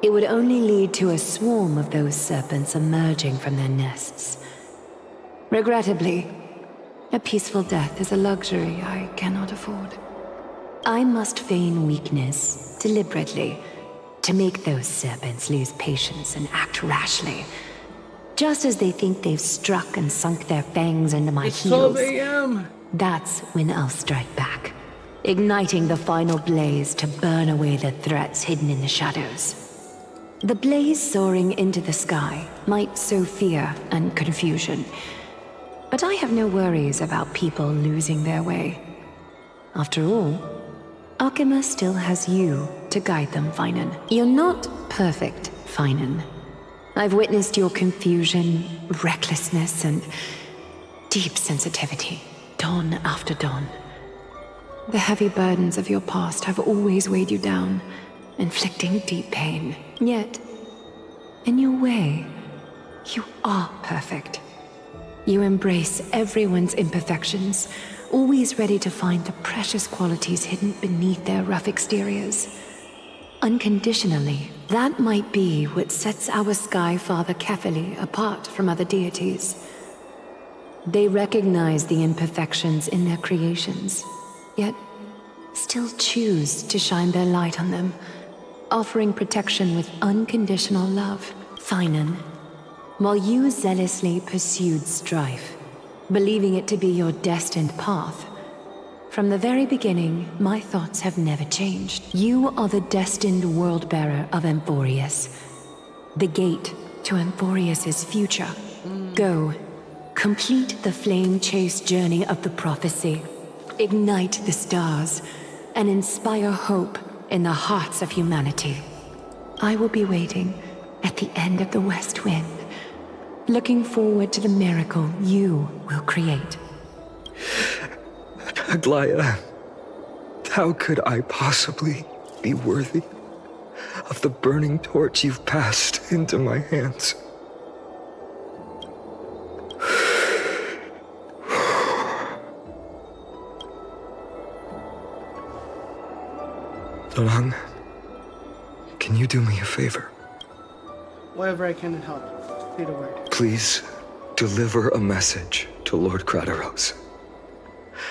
it would only lead to a swarm of those serpents emerging from their nests. Regrettably, a peaceful death is a luxury I cannot afford. I must feign weakness deliberately to make those serpents lose patience and act rashly. Just as they think they've struck and sunk their fangs into my It's heels. 12 a.m. That's when I'll strike back, igniting the final blaze to burn away the threats hidden in the shadows. The blaze soaring into the sky might sow fear and confusion, but I have no worries about people losing their way. After all, Alchema still has you to guide them, Finan. You're not perfect, Finan. I've witnessed your confusion, recklessness, and deep sensitivity, dawn after dawn. The heavy burdens of your past have always weighed you down, inflicting deep pain. Yet, in your way, you are perfect. You embrace everyone's imperfections, always ready to find the precious qualities hidden beneath their rough exteriors. Unconditionally, that might be what sets our Sky Father Kefili apart from other deities. They recognize the imperfections in their creations, yet still choose to shine their light on them, offering protection with unconditional love. Finan, while you zealously pursued strife, believing it to be your destined path, from the very beginning, my thoughts have never changed. You are the destined world-bearer of Emphorius, the gate to Emphorius's future. Go, complete the flame-chased journey of the prophecy, ignite the stars, and inspire hope in the hearts of humanity. I will be waiting at the end of the West Wind, looking forward to the miracle you will create. Aglaya, how could I possibly be worthy of the burning torch you've passed into my hands? Donang, can you do me a favor? Whatever I can to help. Say the word. Please deliver a message to Lord Krateros.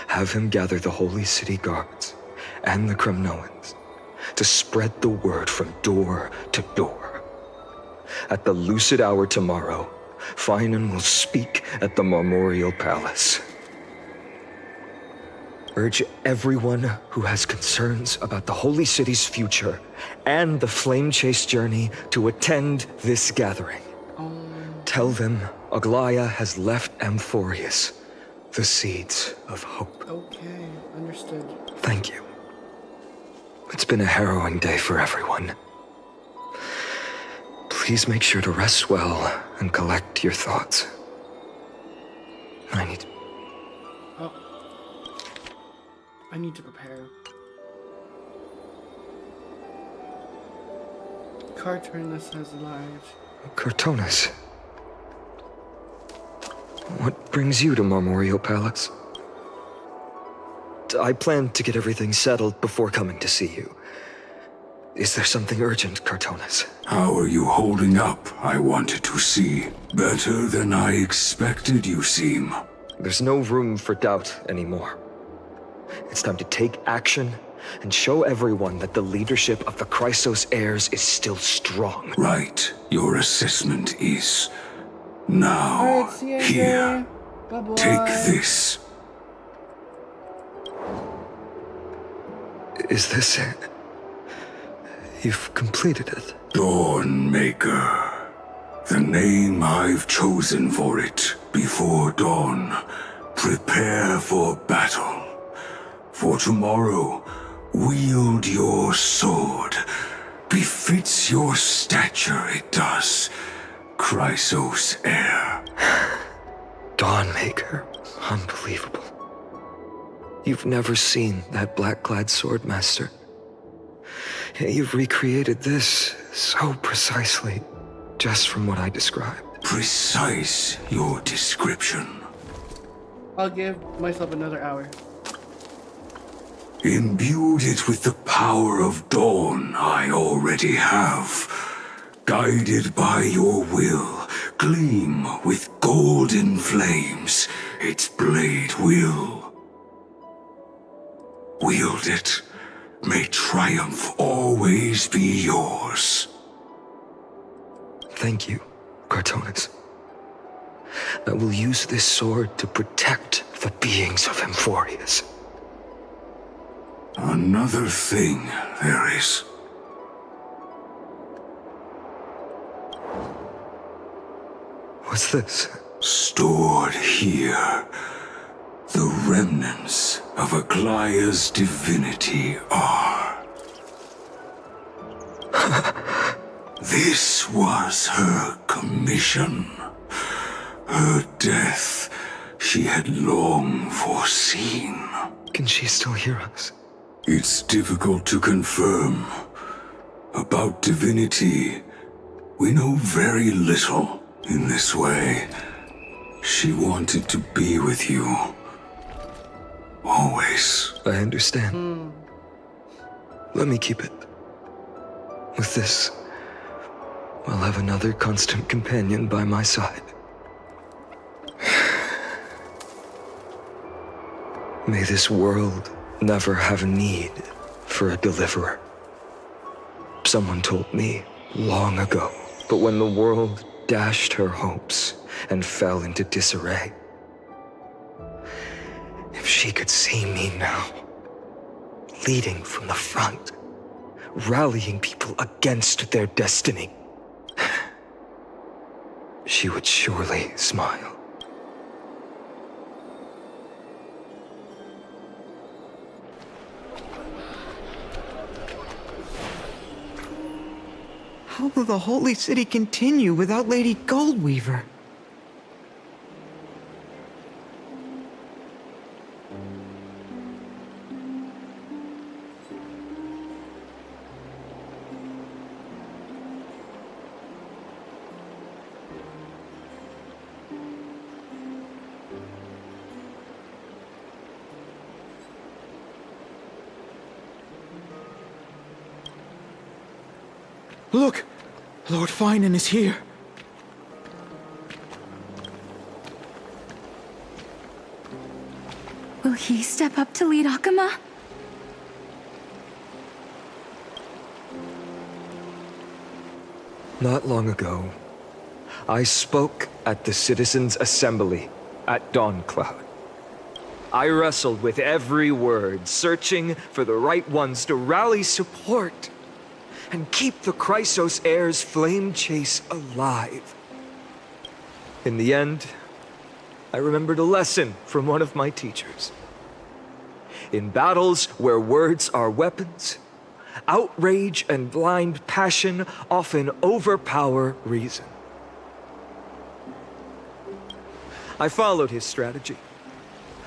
Have him gather the Holy City guards and the Kremnoans to spread the word from door to door. At the lucid hour tomorrow, Finan will speak at the Memorial Palace. Urge everyone who has concerns about the Holy City's future and the Flame Chase journey to attend this gathering. Tell them Aglaya has left Amphorius the seeds of hope. Okay, understood. Thank you. It's been a harrowing day for everyone. Please make sure to rest well and collect your thoughts. I need to prepare. Carturnus has arrived. Cartonus. What brings you to Memorial Palace? I plan to get everything settled before coming to see you. Is there something urgent, Cartonus? How are you holding up, I wanted to see. Better than I expected, you seem. There's no room for doubt anymore. It's time to take action and show everyone that the leadership of the Chrysos heirs is still strong. Right. Your assessment is... Now, Alright, see you here. Bye-bye. Take this. Is this it? You've completed it. Dawnmaker. The name I've chosen for it. Before dawn, prepare for battle. For tomorrow, wield your sword. Befits your stature, it does. Chrysos heir. Dawnmaker. Unbelievable. You've never seen that black-clad swordmaster. You've recreated this so precisely, just from what I described. Precise, your description. I'll give myself another hour. Imbued it with the power of dawn I already have. Guided by your will, gleam with golden flames, its blade will. Wield it, may triumph always be yours. Thank you, Cartonus. I will use this sword to protect the beings of Amphorius. Another thing there is. What's this? Stored here, the remnants of Aglaya's divinity are. This was her commission. Her death she had long foreseen. Can she still hear us? It's difficult to confirm. About divinity, we know very little in this way. She wanted to be with you. Always. I understand. Let me keep it. With this, I'll have another constant companion by my side. May this world never have a need for a deliverer. Someone told me long ago, but when the world dashed her hopes and fell into disarray, if she could see me now, leading from the front, rallying people against their destiny, she would surely smile. How will the Holy City continue without Lady Goldweaver? Look! Lord Finan is here. Will he step up to lead Akama? Not long ago, I spoke at the Citizens' Assembly at Dawncloud. I wrestled with every word, searching for the right ones to rally support and keep the Chrysos Heir's flame chase alive. In the end, I remembered a lesson from one of my teachers. In battles where words are weapons, outrage and blind passion often overpower reason. I followed his strategy.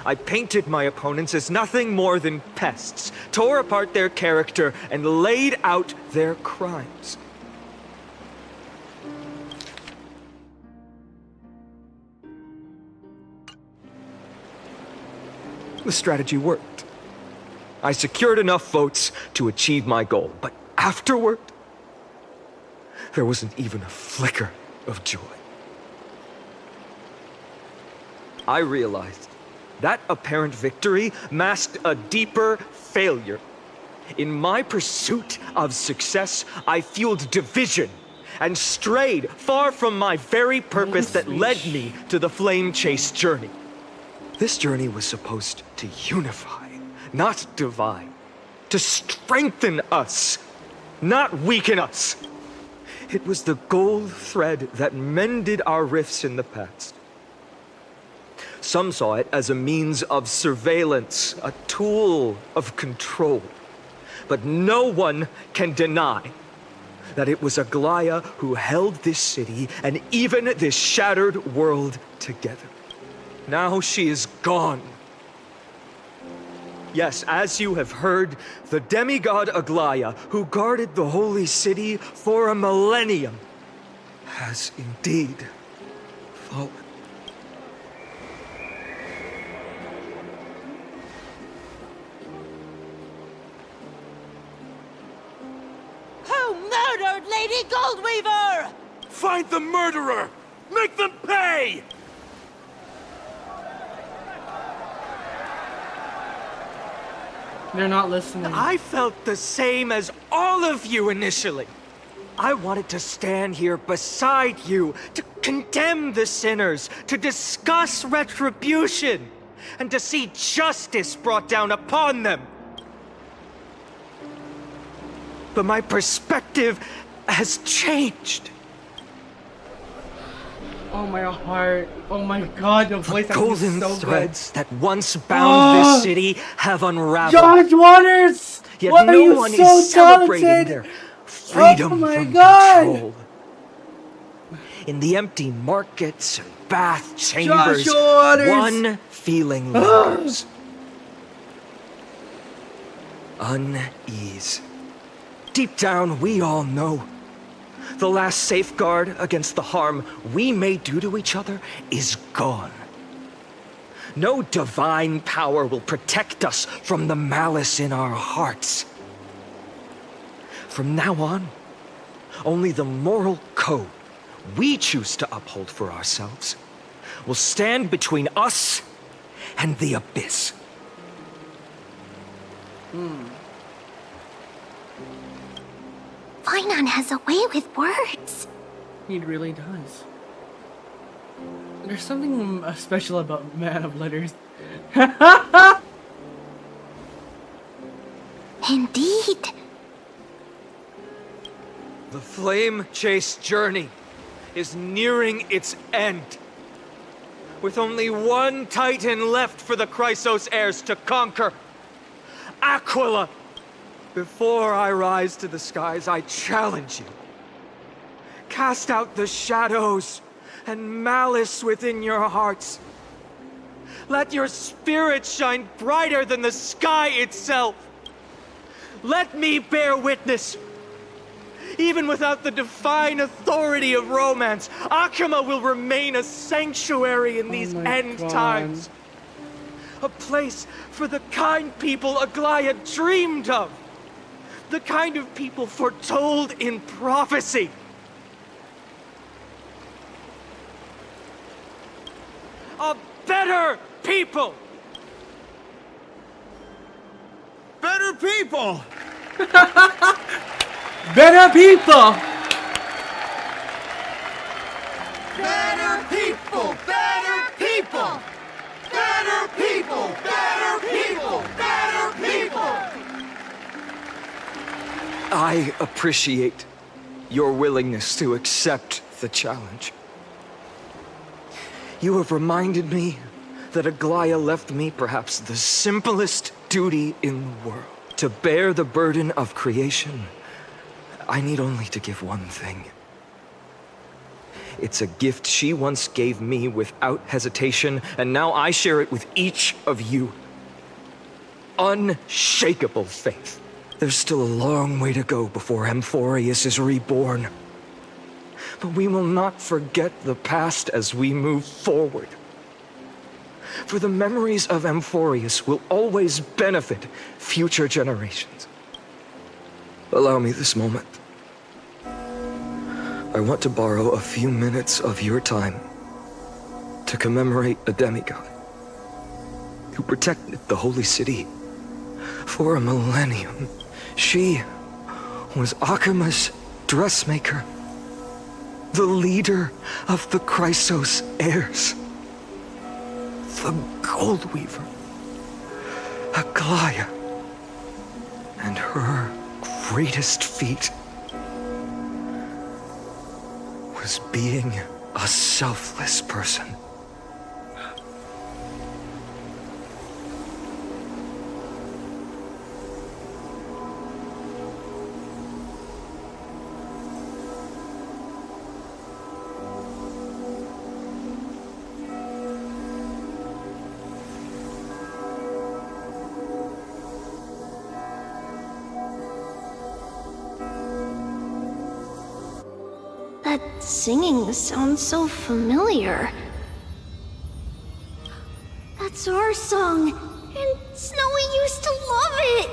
I painted my opponents as nothing more than pests, tore apart their character, and laid out their crimes. The strategy worked. I secured enough votes to achieve my goal, but afterward, there wasn't even a flicker of joy. I realized that apparent victory masked a deeper failure. In my pursuit of success, I fueled division and strayed far from my very purpose that led me to the flame chase journey. This journey was supposed to unify, not divide, to strengthen us, not weaken us. It was the gold thread that mended our rifts in the past. Some saw it as a means of surveillance, a tool of control. But no one can deny that it was Aglaya who held this city and even this shattered world together. Now she is gone. Yes, as you have heard, the demigod Aglaya, who guarded the holy city for a millennium, has indeed fallen. Murdered Lady Goldweaver! Find the murderer! Make them pay! They're not listening. I felt the same as all of you initially. I wanted to stand here beside you, to condemn the sinners, to discuss retribution, and to see justice brought down upon them. But my perspective has changed. Oh my heart. Oh my god, the voice The acting golden is so threads that once bound this city have unraveled. George Waters! Yet Why are no you one so is celebrating talented? their freedom Oh my from god! control. In the empty markets and bath chambers, Joshua Waters! one feeling lingers. Unease. Deep down, we all know the last safeguard against the harm we may do to each other is gone. No divine power will protect us from the malice in our hearts. From now on, only the moral code we choose to uphold for ourselves will stand between us and the abyss. Finan has a way with words. He really does. There's something special about Man of Letters. Indeed. The flame chase journey is nearing its end. With only one Titan left for the Chrysos heirs to conquer. Aquila! Before I rise to the skies, I challenge you Cast out the shadows and malice within your hearts. Let your spirit shine brighter than the sky itself. Let me bear witness. Even without the divine authority of romance, Akama will remain a sanctuary in these end times. A place for the kind people Aglaya dreamed of. The kind of people foretold in prophecy. A better people! Better people! Better people! Better people! Better people! Better people! Better people! Better people! I appreciate your willingness to accept the challenge. You have reminded me that Aglaya left me perhaps the simplest duty in the world. To bear the burden of creation, I need only to give one thing. It's a gift she once gave me without hesitation, and now I share it with each of you. Unshakable faith. There's still a long way to go before Amphorius is reborn. But we will not forget the past as we move forward. For the memories of Amphorius will always benefit future generations. Allow me this moment. I want to borrow a few minutes of your time to commemorate a demigod who protected the holy city for a millennium. She was Akama's dressmaker, the leader of the Chrysos heirs, the Gold Weaver, Aglaya, and her greatest feat was being a selfless person. That singing sounds so familiar. That's our song, and Snowy used to love it!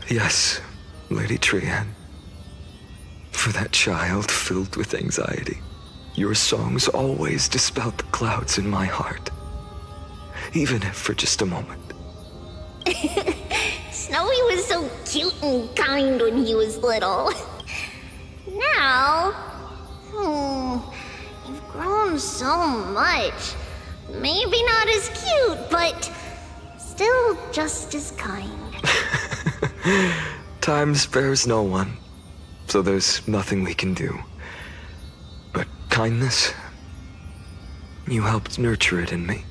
Yes, Lady Trian. For that child filled with anxiety, your songs always dispelled the clouds in my heart. Even if for just a moment. Snowy was so cute and kind when he was little. Now... you've grown so much. Maybe not as cute, but still just as kind. Time spares no one, so there's nothing we can do. But kindness, you helped nurture it in me.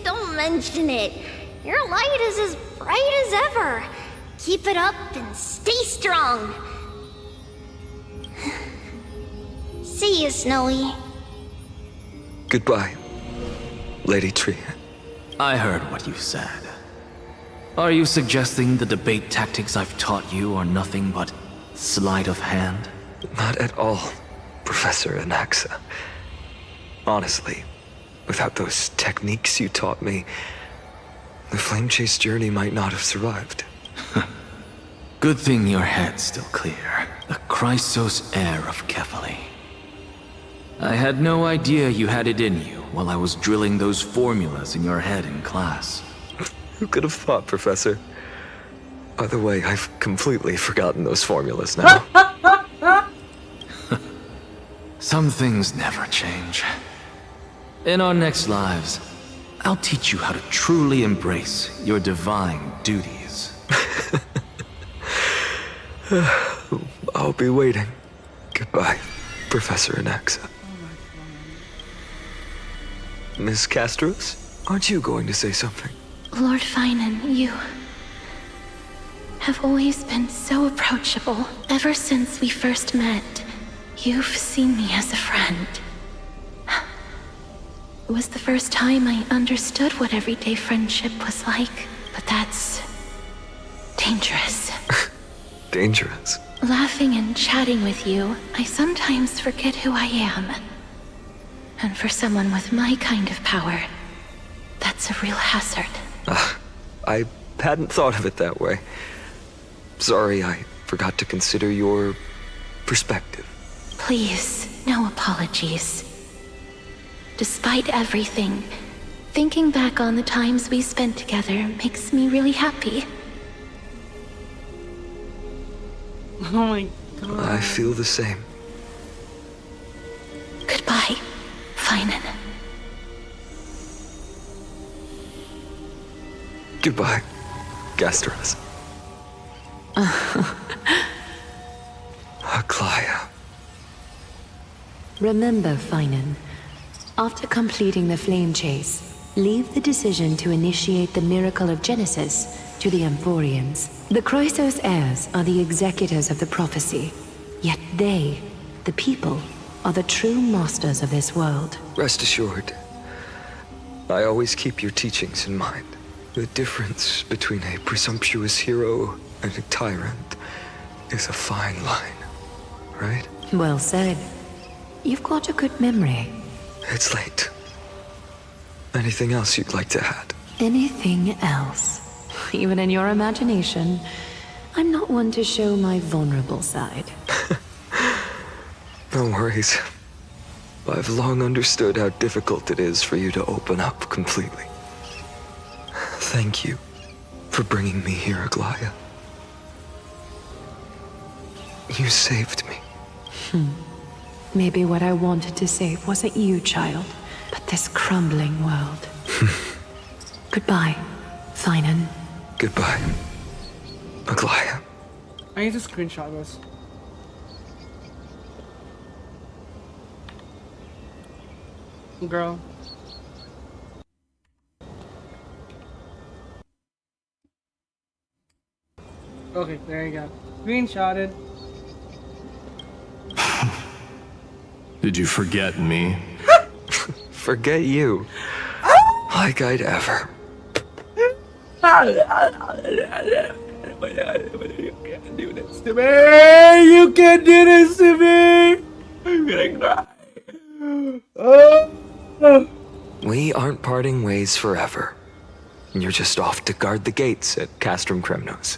Don't mention it. Your light is as bright as ever. Keep it up and stay strong. See you, Snowy. Goodbye, Lady Trian. I heard what you said. Are you suggesting the debate tactics I've taught you are nothing but sleight of hand? Not at all, Professor Anaxa. Honestly, without those techniques you taught me, the Flame Chase journey might not have survived. Good thing your head's still clear. The Chrysos heir of Kefali. I had no idea you had it in you while I was drilling those formulas in your head in class. Who could have thought, Professor? By the way, I've completely forgotten those formulas now. Some things never change. In our next lives, I'll teach you how to truly embrace your divine duties. I'll be waiting. Goodbye, Professor Anaxa. Miss Castros, aren't you going to say something? Lord Finan, you... have always been so approachable. Ever since we first met, you've seen me as a friend. It was the first time I understood what everyday friendship was like, but that's dangerous. Dangerous? Laughing and chatting with you, I sometimes forget who I am. And for someone with my kind of power, that's a real hazard. I hadn't thought of it that way. Sorry, I forgot to consider your perspective. Please, no apologies. Despite everything, thinking back on the times we spent together makes me really happy. Oh my god. I feel the same. Goodbye, Finan. Goodbye, Gastras. Aglaya. Remember, Finan, after completing the flame chase, leave the decision to initiate the miracle of Genesis to the Amphorians. The Chrysos heirs are the executors of the prophecy, yet they, the people, are the true masters of this world. Rest assured, I always keep your teachings in mind. The difference between a presumptuous hero and a tyrant is a fine line, right? Well said. You've got a good memory. It's late. Anything else you'd like to add? Anything else? Even in your imagination, I'm not one to show my vulnerable side. No worries. I've long understood how difficult it is for you to open up completely. Thank you for bringing me here, Aglaya. You saved me. Maybe what I wanted to save wasn't you, child, but this crumbling world. Goodbye, Finan. Goodbye, Aglaya. I need to screenshot this. Girl. Okay, there you go. Screenshotted. Did you forget me? Forget you. Like I'd ever. You can't do this to me! You can't do this to me! I'm gonna cry. Oh. We aren't parting ways forever. You're just off to guard the gates at Castrum Kremnos.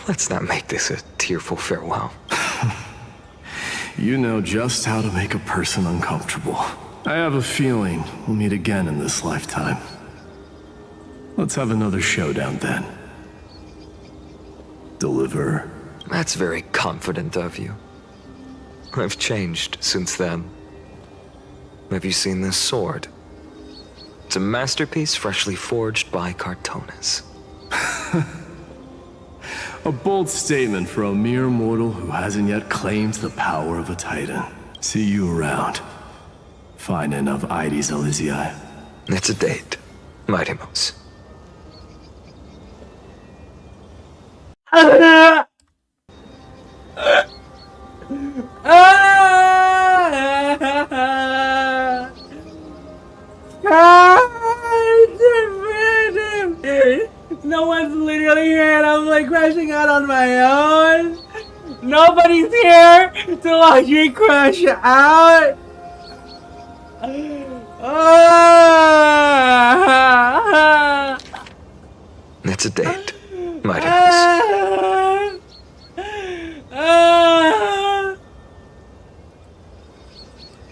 Let's not make this a tearful farewell. You know just how to make a person uncomfortable. I have a feeling we'll meet again in this lifetime. Let's have another showdown then. Deliver. That's very confident of you. I've changed since then. Have you seen this sword? It's a masterpiece freshly forged by Cartonis. A bold statement for a mere mortal who hasn't yet claimed the power of a titan. See you around. Finan of Ides Elysiae. It's a date, Mightimos. No one's literally here and I'm like crashing out on my own. Nobody's here to watch me crash out. It's a date, Mightimos.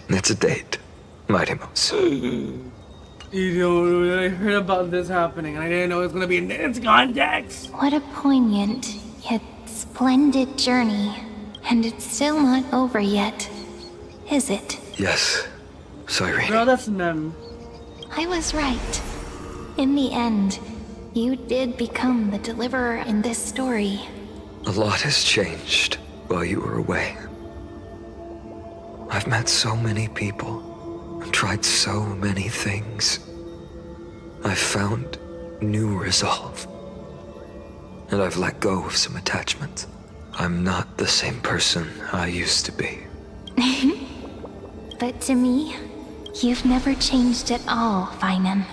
It's a date, Mightimos. You know, I heard about this happening and I didn't know it was gonna be in this context. What a poignant, yet splendid journey. And it's still not over yet, is it? Yes, Cyrene. Girl, that's Mem. I was right. In the end, you did become the deliverer in this story. A lot has changed while you were away. I've met so many people. I've tried so many things. I've found new resolve. and I've let go of some attachments. I'm not the same person I used to be. But to me, you've never changed at all, Feinen.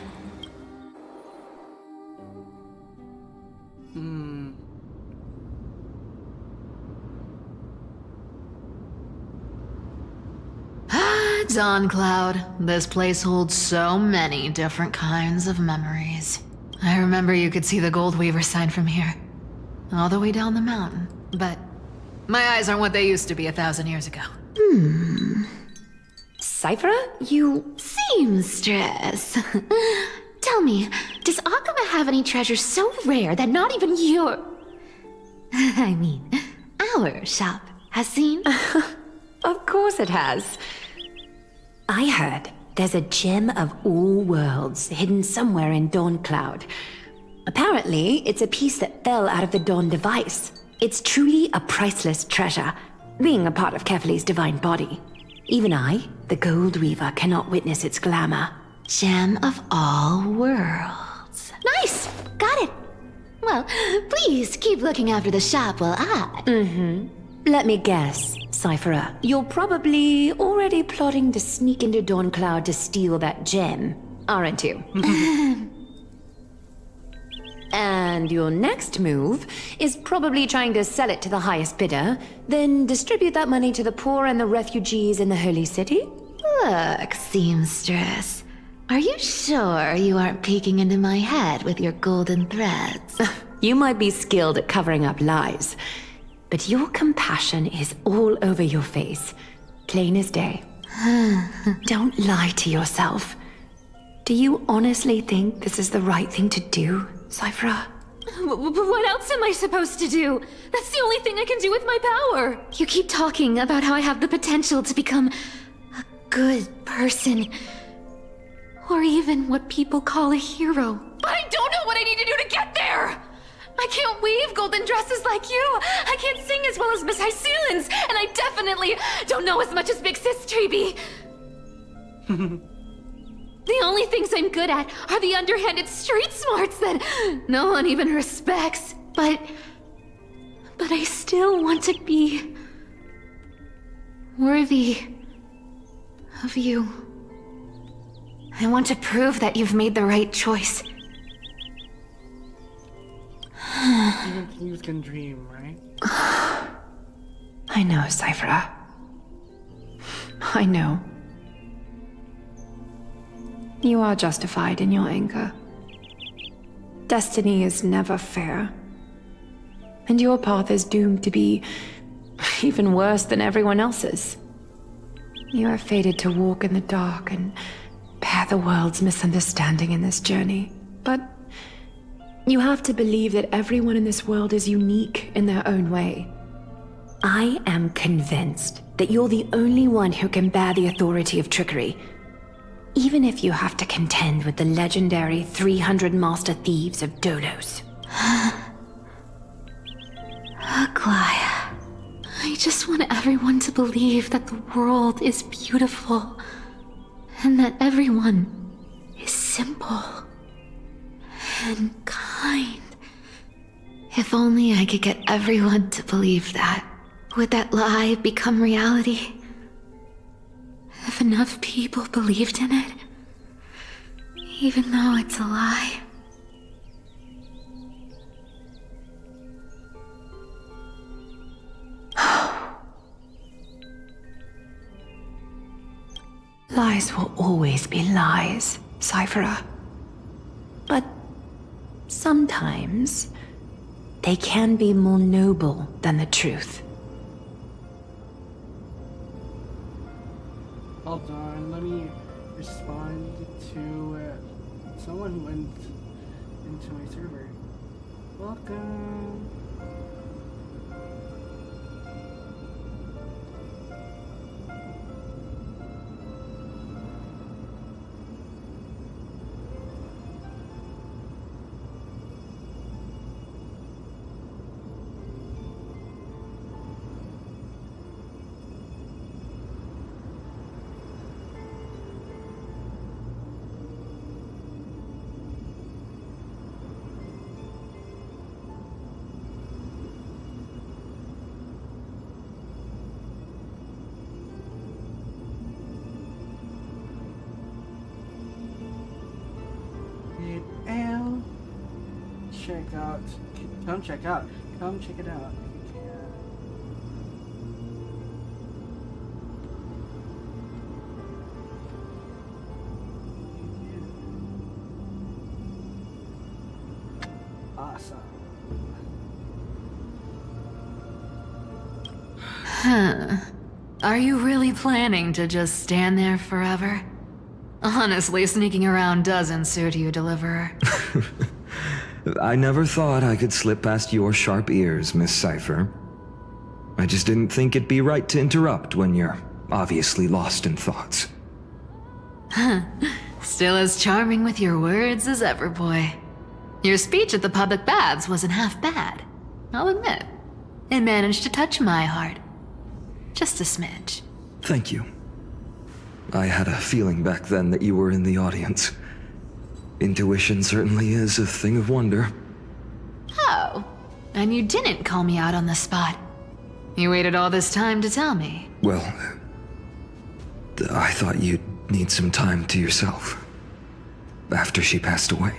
Dawn Cloud. This place holds so many different kinds of memories. I remember you could see the Gold Weaver sign from here, all the way down the mountain. But my eyes aren't what they used to be 1,000 years ago. Cyphera, you... Seamstress. Tell me, does Akama have any treasures so rare that not even your... I mean, our shop has seen? Of course it has. I heard there's a gem of all worlds hidden somewhere in Dawn Cloud. Apparently, it's a piece that fell out of the Dawn device. It's truly a priceless treasure, being a part of Kefali's divine body. Even I, the Gold Weaver, cannot witness its glamour. Gem of all worlds. Nice! Got it! Well, please keep looking after the shop while I... Let me guess, Cyphera. You're probably already plotting to sneak into Dawn Cloud to steal that gem, aren't you? And your next move is probably trying to sell it to the highest bidder, then distribute that money to the poor and the refugees in the Holy City? Look, seamstress. Are you sure you aren't peeking into my head with your golden threads? You might be skilled at covering up lies, but your compassion is all over your face, plain as day. Don't lie to yourself. Do you honestly think this is the right thing to do, Cyphera? What else am I supposed to do? That's the only thing I can do with my power. You keep talking about how I have the potential to become a good person. Or even what people call a hero. But I don't know what I need to do to get there! I can't weave golden dresses like you! I can't sing as well as Miss Hyceelins! And I definitely don't know as much as Big Sis Treeby! The only things I'm good at are the underhanded street smarts that no one even respects. But I still want to be worthy of you. I want to prove that you've made the right choice. Even thieves can dream, right? I know, Cyphera. I know. You are justified in your anger. Destiny is never fair. And your path is doomed to be even worse than everyone else's. You are fated to walk in the dark and bear the world's misunderstanding in this journey. But you have to believe that everyone in this world is unique in their own way. I am convinced that you're the only one who can bear the authority of trickery. Even if you have to contend with the legendary 300 master thieves of Dolos. Aglaya, I just want everyone to believe that the world is beautiful. And that everyone is simple. And kind. If only I could get everyone to believe that. Would that lie become reality? If enough people believed in it, even though it's a lie. Lies will always be lies, Cyphera. But sometimes they can be more noble than the truth. Hold on, let me respond to someone who went into my server. Welcome. it out. Check out. Come check out. Come check it out. Awesome. Huh. Are you really planning to just stand there forever? Honestly, sneaking around doesn't suit you, Deliverer. I never thought I could slip past your sharp ears, Miss Cypher. I just didn't think it'd be right to interrupt when you're obviously lost in thoughts. Still as charming with your words as ever, boy. Your speech at the public baths wasn't half bad, I'll admit. It managed to touch my heart. Just a smidge. Thank you. I had a feeling back then that you were in the audience. Intuition certainly is a thing of wonder. Oh, and you didn't call me out on the spot. You waited all this time to tell me. Well, I thought you'd need some time to yourself. After she passed away.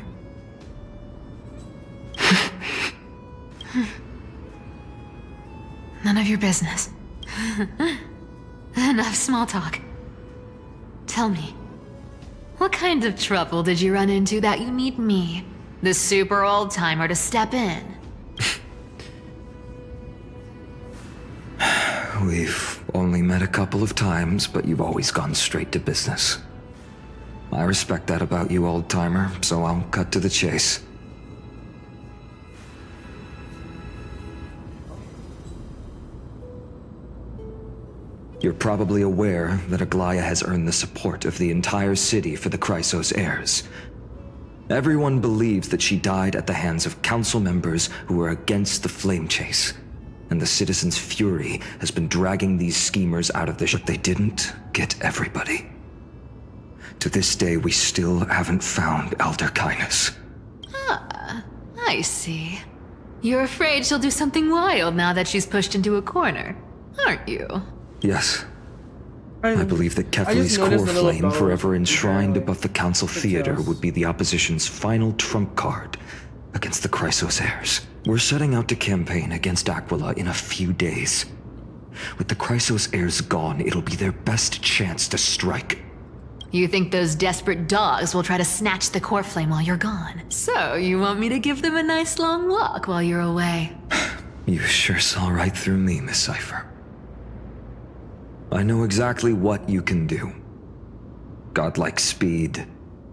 None of your business. Enough small talk. Tell me, what kind of trouble did you run into that you need me, the super old-timer, to step in? We've only met a couple of times, but you've always gone straight to business. I respect that about you, old-timer, so I'll cut to the chase. You're probably aware that Aglaya has earned the support of the entire city for the Chrysos heirs. Everyone believes that she died at the hands of council members who were against the flame chase, and the citizens' fury has been dragging these schemers out of the but they didn't get everybody. To this day, we still haven't found Elder Kynus. Ah, I see. You're afraid she'll do something wild now that she's pushed into a corner, aren't you? Yes. I believe that Kefali's core flame, forever enshrined above the council theater, would be the opposition's final trump card against the Chrysos heirs. We're setting out to campaign against Aquila in a few days. With the Chrysos heirs gone, it'll be their best chance to strike. You think those desperate dogs will try to snatch the core flame while you're gone? So, you want me to give them a nice long walk while you're away? You sure saw right through me, Miss Cypher. I know exactly what you can do. Godlike speed,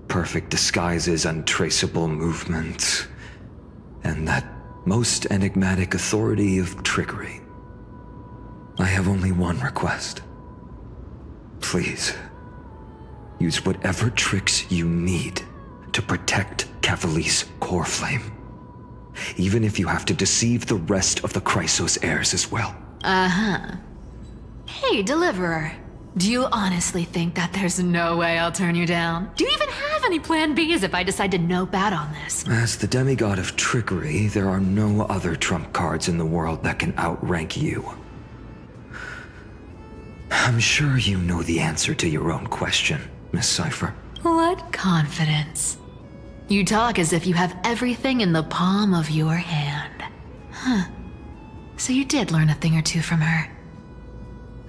perfect disguises, untraceable movement, and that most enigmatic authority of trickery. I have only one request. Please, use whatever tricks you need to protect Kefali's core flame. Even if you have to deceive the rest of the Chrysos heirs as well. Uh-huh. Hey, Deliverer. Do you honestly think that there's no way I'll turn you down? Do you even have any plan Bs if I decide to nope out on this? As the demigod of trickery, there are no other trump cards in the world that can outrank you. I'm sure you know the answer to your own question, Miss Cypher. What confidence. You talk as if you have everything in the palm of your hand. Huh. So you did learn a thing or two from her.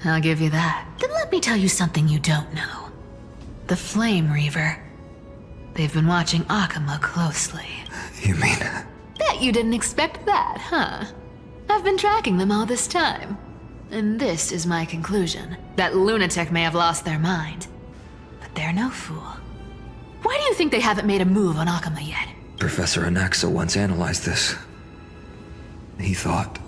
I'll give you that. Then let me tell you something you don't know. The Flame Reaver. They've been watching Akama closely. You mean... Bet you didn't expect that, huh? I've been tracking them all this time. And this is my conclusion. That lunatic may have lost their mind. But they're no fool. Why do you think they haven't made a move on Akama yet? Professor Anaxa once analyzed this. He thought...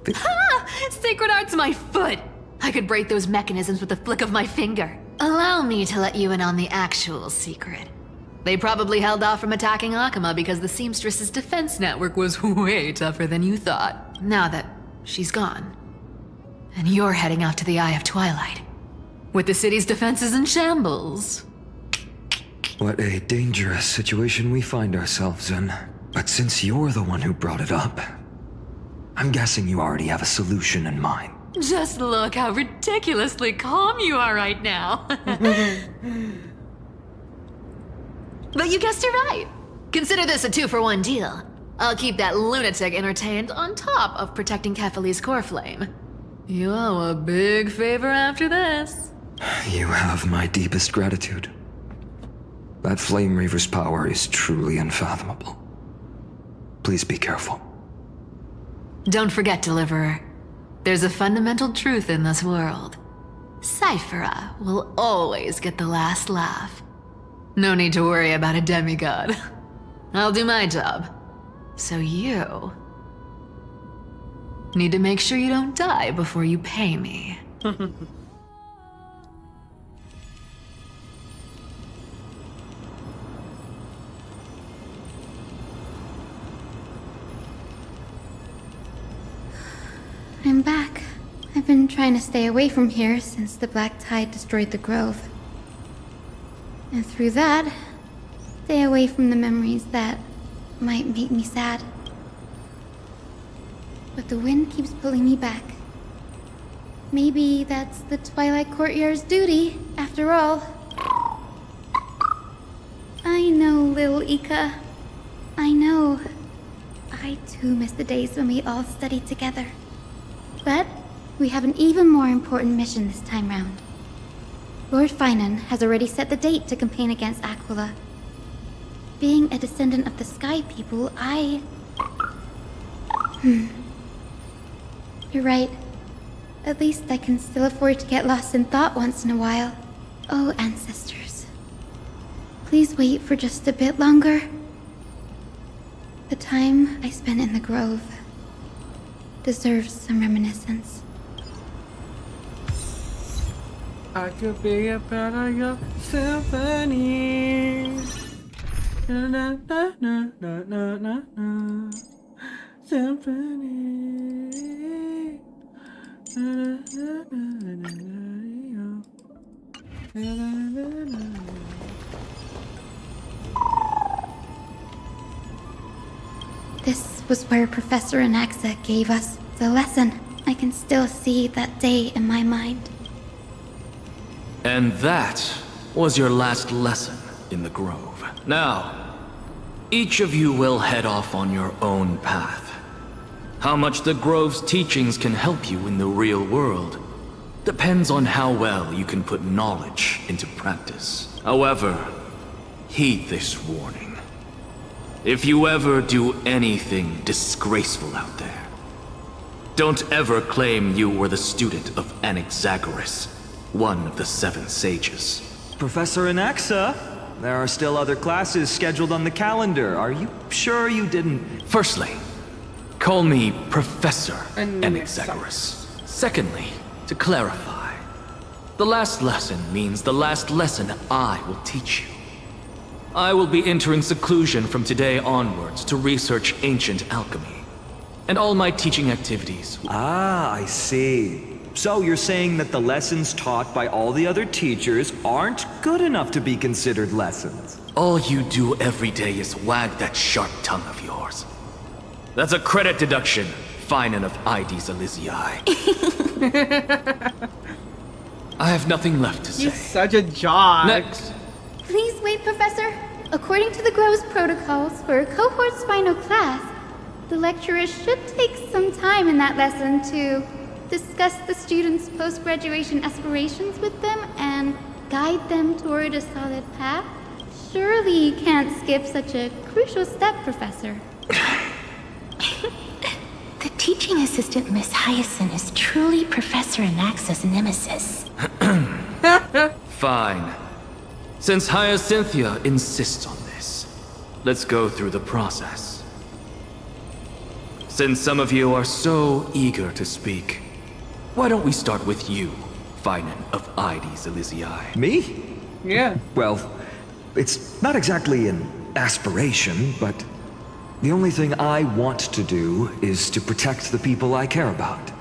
Ha! Sacred Art's my foot! I could break those mechanisms with a flick of my finger. Allow me to let you in on the actual secret. They probably held off from attacking Akama because the Seamstress's defense network was way tougher than you thought. Now that she's gone. And you're heading out to the Eye of Twilight. With the city's defenses in shambles. What a dangerous situation we find ourselves in. But since you're the one who brought it up, I'm guessing you already have a solution in mind. Just look how ridiculously calm you are right now. But you guessed it right. Consider this a 2-for-1 deal. I'll keep that lunatic entertained on top of protecting Kefali's core flame. You owe a big favor after this. You have my deepest gratitude. That Flame Reaver's power is truly unfathomable. Please be careful. Don't forget, Deliverer. There's a fundamental truth in this world. Cyphera will always get the last laugh. No need to worry about a demigod. I'll do my job. So you need to make sure you don't die before you pay me. I'm back. I've been trying to stay away from here since the Black Tide destroyed the grove. And through that, stay away from the memories that might make me sad. But the wind keeps pulling me back. Maybe that's the Twilight Courtyard's duty, after all. I know, little Ika. I know. I too miss the days when we all studied together. But we have an even more important mission this time round. Lord Finan has already set the date to campaign against Aquila. Being a descendant of the Sky People, You're right. At least I can still afford to get lost in thought once in a while. Oh, ancestors. Please wait for just a bit longer. The time I spent in the grove deserves some reminiscence. I could be a part of your symphony. Na na na na na na na na. Symphony. Na na na na na na. Na na na na. This was where Professor Anaxa gave us the lesson. I can still see that day in my mind. And that was your last lesson in the Grove. Now, each of you will head off on your own path. How much the Grove's teachings can help you in the real world depends on how well you can put knowledge into practice. However, heed this warning. If you ever do anything disgraceful out there, don't ever claim you were the student of Anaxagoras, one of the 7 sages. Professor Anaxa, there are still other classes scheduled on the calendar. Are you sure you didn't... Firstly, call me Professor Anaxagoras. Secondly, to clarify, the last lesson means the last lesson I will teach you. I will be entering seclusion from today onwards to research ancient alchemy, and all my teaching activities. Ah, I see. So you're saying that the lessons taught by all the other teachers aren't good enough to be considered lessons? All you do every day is wag that sharp tongue of yours. That's a credit deduction, Finan of Ides Elysiae. I have nothing left to say. You're such a jock. Next. Please wait, Professor. According to the Grove's protocols for a cohort's final class, the lecturer should take some time in that lesson to discuss the students' post-graduation aspirations with them and guide them toward a solid path. Surely you can't skip such a crucial step, Professor. The teaching assistant, Miss Hyacinth, is truly Professor Anaxa's nemesis. Fine. Since Hyacinthia insists on this, let's go through the process. Since some of you are so eager to speak, why don't we start with you, Finan of Ides Elysiae? Me? Yeah. Well, it's not exactly an aspiration, but the only thing I want to do is to protect the people I care about.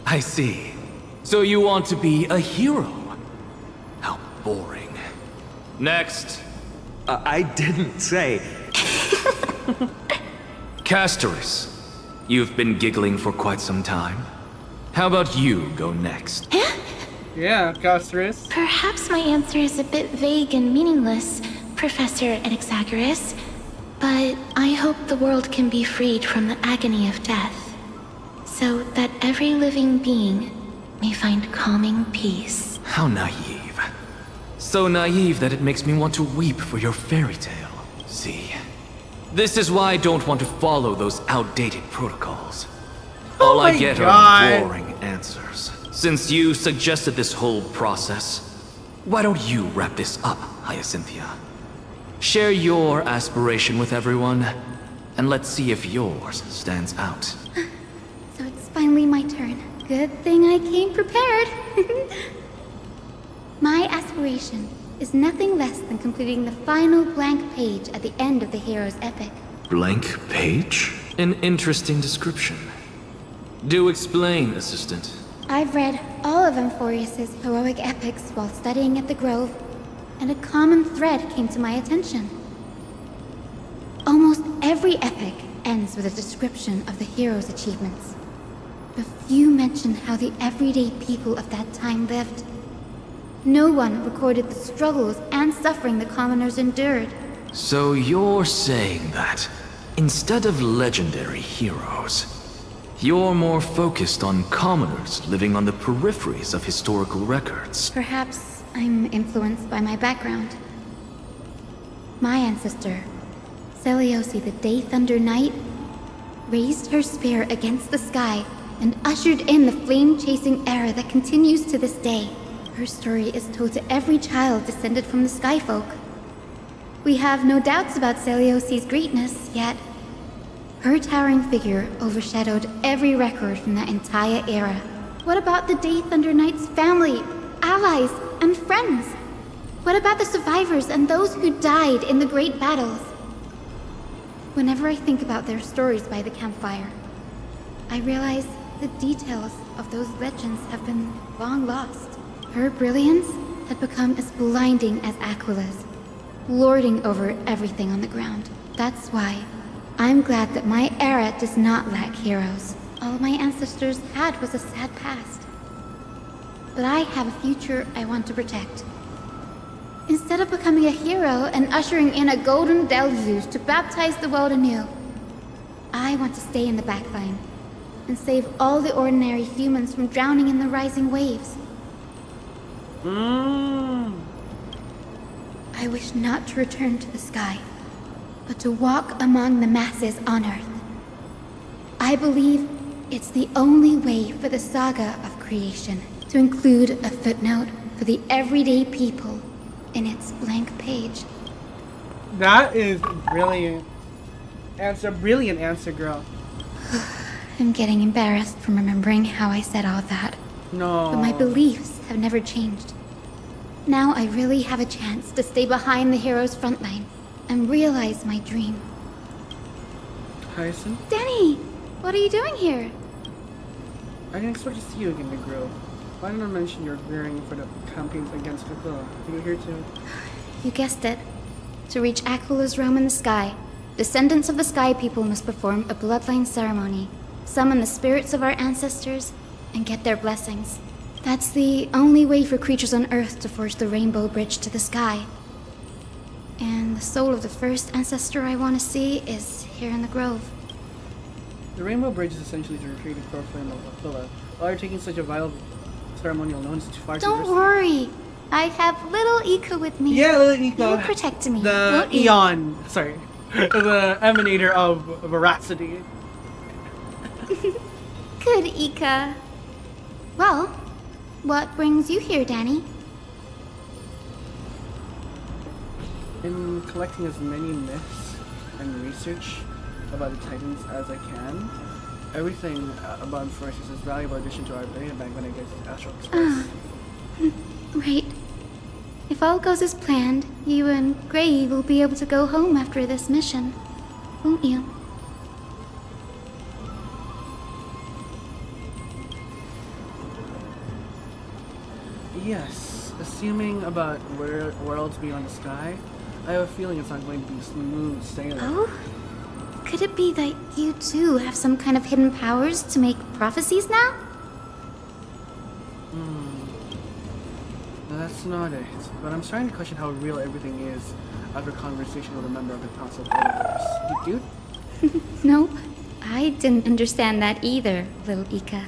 I see. So you want to be a hero? How boring. Next. I didn't say... Castoris, you've been giggling for quite some time. How about you go next? Yeah, Castoris. Perhaps my answer is a bit vague and meaningless, Professor Anaxagoras, but I hope the world can be freed from the agony of death, so that every living being may find calming peace. How naive. So naive that it makes me want to weep for your fairy tale. See, this is why I don't want to follow those outdated protocols. All I get are boring answers. Since you suggested this whole process, why don't you wrap this up, Hyacinthia? Share your aspiration with everyone, and let's see if yours stands out. So it's finally my turn. Good thing I came prepared. My aspiration is nothing less than completing the final blank page at the end of the hero's epic. Blank page? An interesting description. Do explain, Assistant. I've read all of Amphorius's heroic epics while studying at the Grove, and a common thread came to my attention. Almost every epic ends with a description of the hero's achievements. But few mention how the everyday people of that time lived. No one recorded the struggles and suffering the commoners endured. So you're saying that, instead of legendary heroes, you're more focused on commoners living on the peripheries of historical records. Perhaps I'm influenced by my background. My ancestor, Seliosi the Day Thunder Knight, raised her spear against the sky and ushered in the flame-chasing era that continues to this day. Her story is told to every child descended from the Skyfolk. We have no doubts about Seliosi's greatness, yet her towering figure overshadowed every record from that entire era. What about the Day Thunder Knight's family, allies, and friends? What about the survivors and those who died in the great battles? Whenever I think about their stories by the campfire, I realize the details of those legends have been long lost. Her brilliance had become as blinding as Aquila's, lording over everything on the ground. That's why I'm glad that my era does not lack heroes. All my ancestors had was a sad past. But I have a future I want to protect. Instead of becoming a hero and ushering in a golden deluge to baptize the world anew, I want to stay in the backline and save all the ordinary humans from drowning in the rising waves. I wish not to return to the sky, but to walk among the masses on Earth. I believe it's the only way for the saga of creation to include a footnote for the everyday people in its blank page. That is brilliant. Brilliant answer, girl. I'm getting embarrassed from remembering how I said all that. No. But my beliefs have never changed. Now I really have a chance to stay behind the hero's front line and realize my dream. Hyacinth? Danny! What are you doing here? I didn't expect to see you again in the Grove. Why didn't I mention you're gearing for the campaigns against Aquila? Are you here too? You guessed it. To reach Aquila's realm in the sky, descendants of the Sky People must perform a bloodline ceremony, summon the spirits of our ancestors, and get their blessings. That's the only way for creatures on Earth to forge the rainbow bridge to the sky. And the soul of the first ancestor I want to see is here in the Grove. The rainbow bridge is essentially to recreate the core flame of Aquila. While you're taking such a vital ceremonial known as far too Don't worry! I have little Ika with me. Yeah, little Ika. You'll protect me. The Eon. Sorry. The emanator of veracity. Good, Ika. Well, what brings you here, Danny? In collecting as many myths and research about the Titans as I can. Everything about Forces is a valuable addition to our data bank when it gets to Astral Express. Right. If all goes as planned, you and Gray will be able to go home after this mission, won't you? Yes. Assuming about worlds beyond the sky, I have a feeling it's not going to be smooth sailing. Oh? Could it be that you too have some kind of hidden powers to make prophecies now? No, that's not it. But I'm starting to question how real everything is. after a conversation with a member of the Council of Elders. Dude? Nope. I didn't understand that either, little Ika.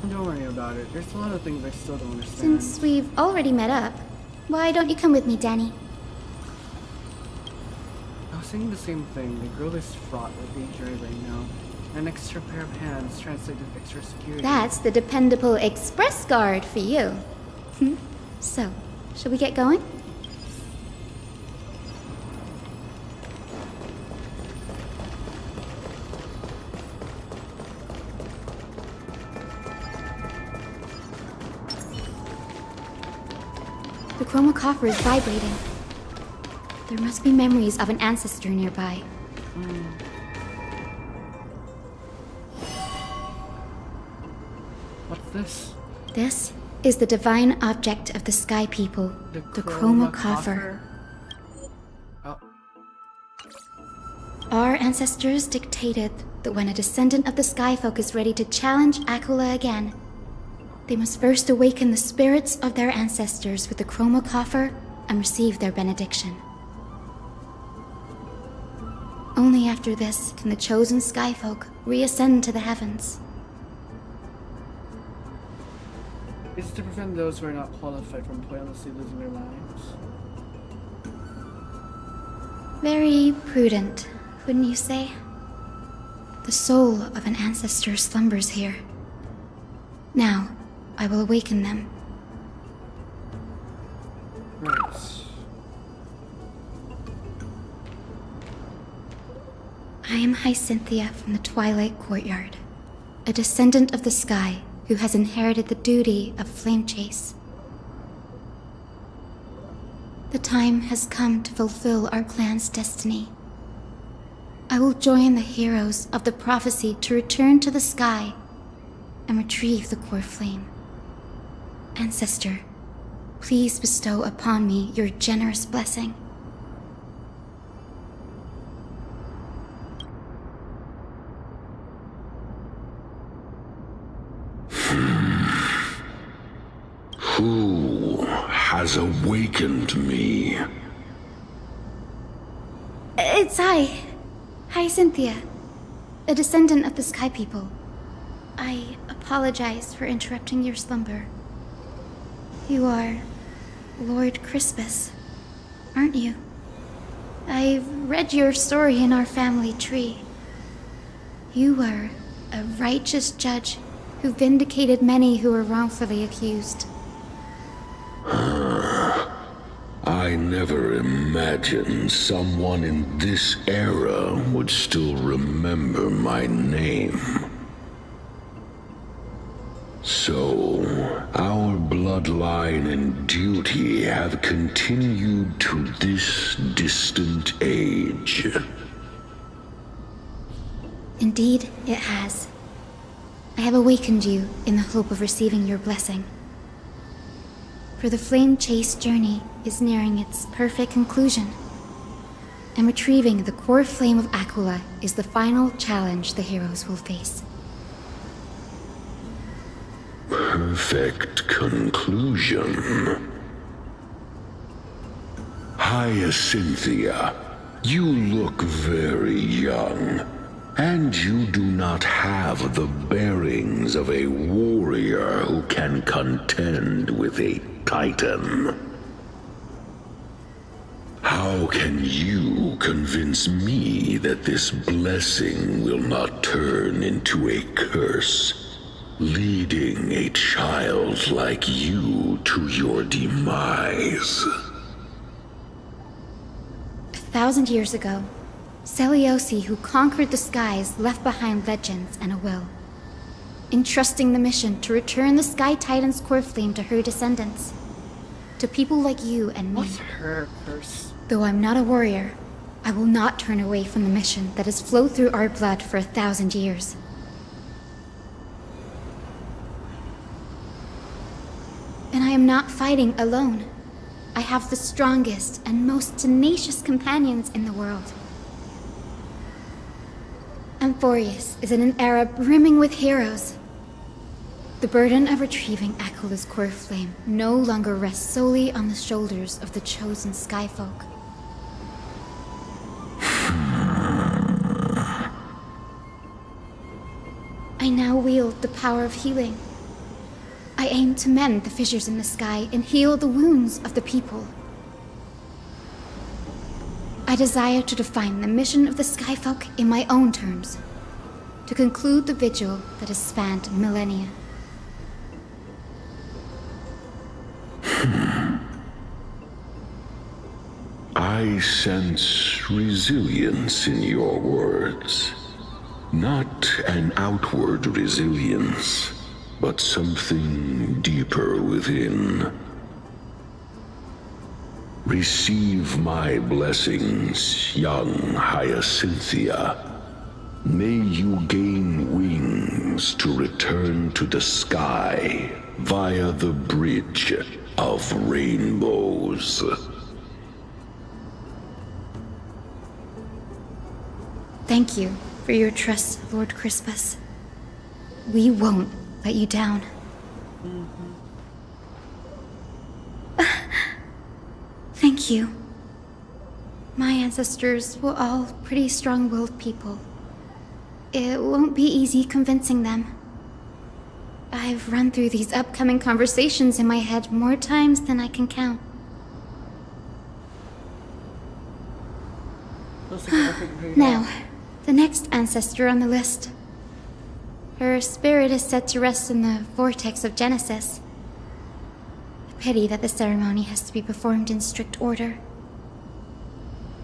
Don't worry about it. There's a lot of things I still don't understand. Since we've already met up, why don't you come with me, Danny? I was saying the same thing. The girl is fraught with danger right now. An extra pair of hands translated extra security. That's the dependable express guard for you. So, shall we get going? The chroma coffer is vibrating. There must be memories of an ancestor nearby. What's this? This is the divine object of the Sky People, the chroma coffer. Oh. Our ancestors dictated that when a descendant of the Skyfolk is ready to challenge Aquila again, they must first awaken the spirits of their ancestors with the chroma coffer and receive their benediction. Only after this can the chosen Skyfolk reascend to the heavens. It's to prevent those who are not qualified from pointlessly losing their lives. Very prudent, wouldn't you say? The soul of an ancestor slumbers here. Now, I will awaken them. Right. I am Hyacinthia from the Twilight Courtyard, a descendant of the sky who has inherited the duty of flame chase. The time has come to fulfill our clan's destiny. I will join the heroes of the prophecy to return to the sky and retrieve the core flame. Ancestor, please bestow upon me your generous blessing. Who has awakened me? It's Hyacinthia, a descendant of the Sky People. I apologize for interrupting your slumber. You are Lord Crispus, aren't you? I've read your story in our family tree. You were a righteous judge who vindicated many who were wrongfully accused. I never imagined someone in this era would still remember my name. So, our bloodline and duty have continued to this distant age. Indeed, it has. I have awakened you in the hope of receiving your blessing. For the flame chase journey is nearing its perfect conclusion, and retrieving the core flame of Aquila is the final challenge the heroes will face. Perfect conclusion. Hyacinthia, you look very young, and you do not have the bearings of a warrior who can contend with a titan. How can you convince me that this blessing will not turn into a curse, leading a child like you to your demise? 1,000 years ago, Seliosi, who conquered the skies, left behind legends and a will, entrusting the mission to return the Sky Titan's core flame to her descendants, to people like you and me. What's her curse? Though I'm not a warrior, I will not turn away from the mission that has flowed through our blood for 1,000 years. And I am not fighting alone. I have the strongest and most tenacious companions in the world. Amphorius is in an era brimming with heroes. The burden of retrieving Akula's core flame no longer rests solely on the shoulders of the chosen Skyfolk. I now wield the power of healing. I aim to mend the fissures in the sky and heal the wounds of the people. I desire to define the mission of the Skyfolk in my own terms, to conclude the vigil that has spanned millennia. I sense resilience in your words. Not an outward resilience, but something deeper within. Receive my blessings, young Hyacinthia. May you gain wings to return to the sky via the bridge of rainbows. Thank you for your trust, Lord Crispus. We won't let you down. Thank you. My ancestors were all pretty strong-willed people. It won't be easy convincing them. I've run through these upcoming conversations in my head more times than I can count. Now, the next ancestor on the list. Her spirit is set to rest in the vortex of Genesis. A pity that the ceremony has to be performed in strict order.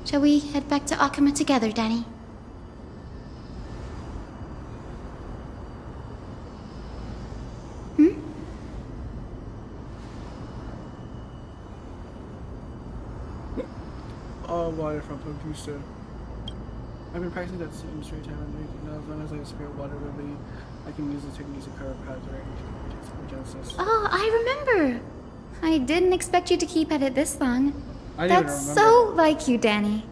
Shall we head back to Akuma together, Danny? Water from Bcus. I've been practicing that same straight time and everything. Now, as long as I spare water with me, I can use the techniques of chiropractic or Genesis. Oh, I remember! I didn't expect you to keep at it this long. I didn't That's remember. so like you, Danny.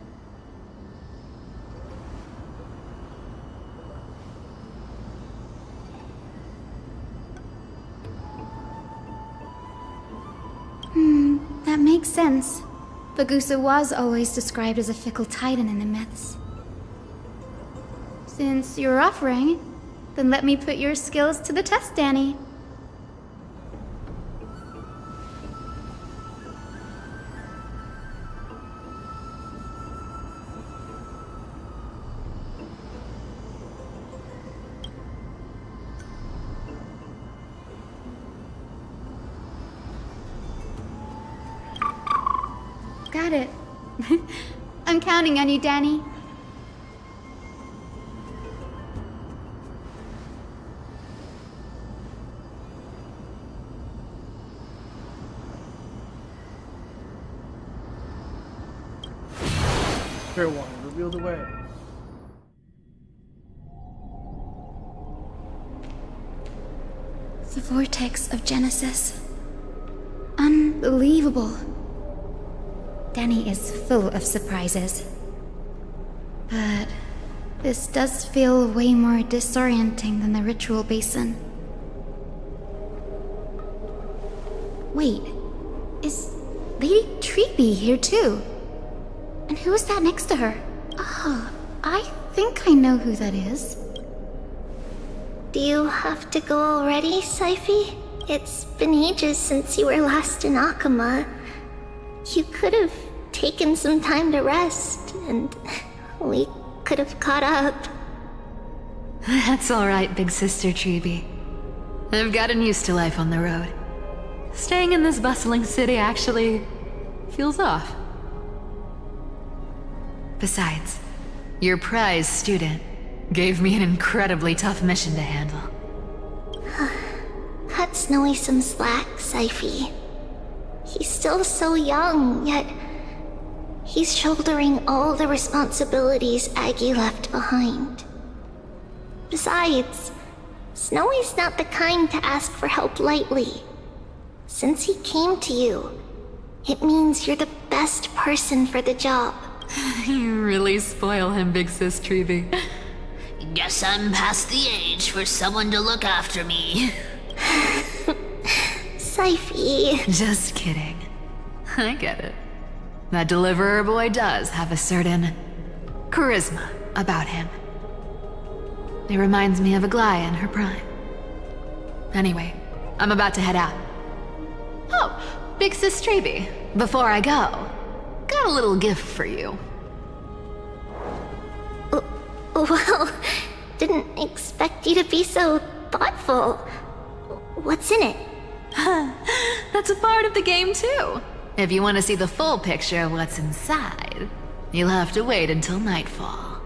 That makes sense. Bcus was always described as a fickle titan in the myths. Since you're offering, then let me put your skills to the test, Danny. Got it. I'm counting on you, Danny. Fair water, reveal the way. The vortex of Genesis. Unbelievable. Danny is full of surprises. But this does feel way more disorienting than the ritual basin. Wait, is Lady Treeby here too? And who is that next to her? Oh, I think I know who that is. Do you have to go already, Syphie? It's been ages since you were last in Akuma. You could have taken some time to rest, and we could have caught up. That's alright, big sister Treeby. I've gotten used to life on the road. Staying in this bustling city actually feels off. Besides, your prize student gave me an incredibly tough mission to handle. Cut Snowy some slack, Syphie. He's still so young, yet he's shouldering all the responsibilities Aggie left behind. Besides, Snowy's not the kind to ask for help lightly. Since he came to you, it means you're the best person for the job. You really spoil him, big sis Treeby. Guess I'm past the age for someone to look after me. Syphie. Just kidding. I get it. That deliverer boy does have a certain charisma about him. It reminds me of Aglaia in her prime. Anyway, I'm about to head out. Oh, Big Sis Treby, before I go, got a little gift for you. Well, didn't expect you to be so thoughtful. What's in it? That's a part of the game too. If you want to see the full picture of what's inside, you'll have to wait until nightfall.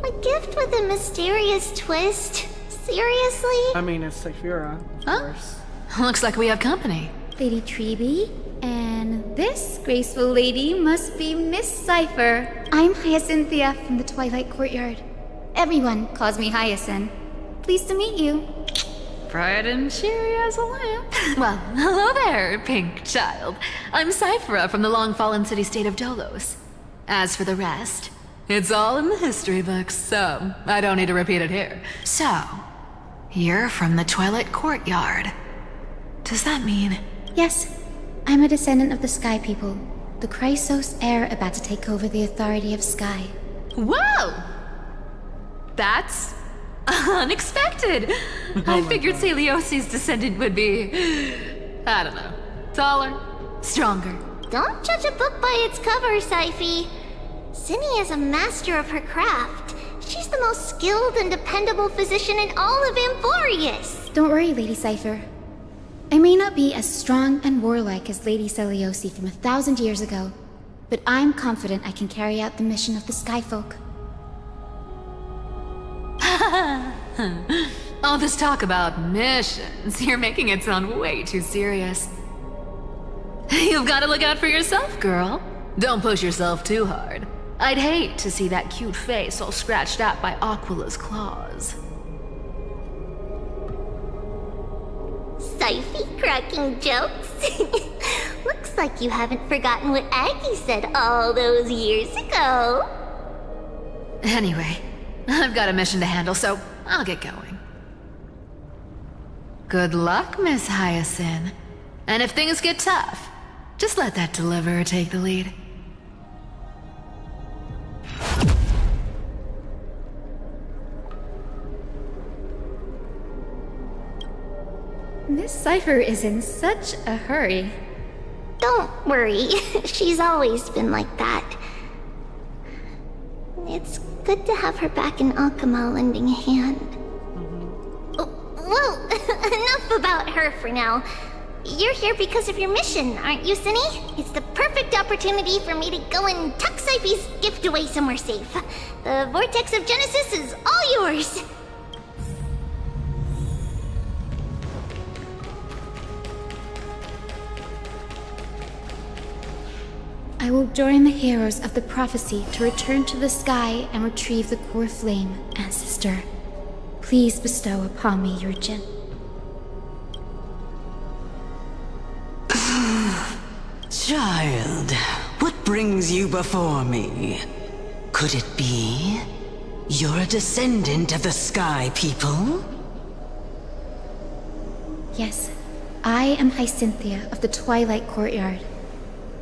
A gift with a mysterious twist? Seriously? I mean, it's Saphira, of course. Looks like we have company. Lady Treby, and this graceful lady must be Miss Cypher. I'm Hyacinthia from the Twilight Courtyard. Everyone calls me Hyacinth. Pleased to meet you. Bright and cheery as a lamp. Well, hello there, pink child. I'm Cyphera from the long-fallen city-state of Dolos. As for the rest, it's all in the history books, so I don't need to repeat it here. So, you're from the Twilight Courtyard. Does that mean... Yes, I'm a descendant of the Sky People, the Chrysos heir about to take over the authority of Sky. Whoa! That's unexpected. I figured Celiosi's descendant would be, I don't know, taller, stronger. Don't judge a book by its cover, Syphie. Zinni is a master of her craft. She's the most skilled and dependable physician in all of Amphorius. Don't worry, Lady Cypher. I may not be as strong and warlike as Lady Celiosi from 1,000 years ago, but I'm confident I can carry out the mission of the Skyfolk. All this talk about missions, you're making it sound way too serious. You've got to look out for yourself, girl. Don't push yourself too hard. I'd hate to see that cute face all scratched out by Aquila's claws. Syphie cracking jokes? Looks like you haven't forgotten what Aggie said all those years ago. Anyway, I've got a mission to handle, so I'll get going. Good luck, Miss Hyacinth. And if things get tough, just let that deliverer take the lead. Miss Cypher is in such a hurry. Don't worry, she's always been like that. It's good to have her back in Alchema lending a hand. Well, enough about her for now. You're here because of your mission, aren't you, Zinni? It's the perfect opportunity for me to go and tuck Syphie's gift away somewhere safe. The Vortex of Genesis is all yours. I will join the heroes of the prophecy to return to the sky and retrieve the core flame, Ancestor. Please bestow upon me your gem. Child, what brings you before me? Could it be you're a descendant of the Sky People? Yes, I am Hyacinthia of the Twilight Courtyard,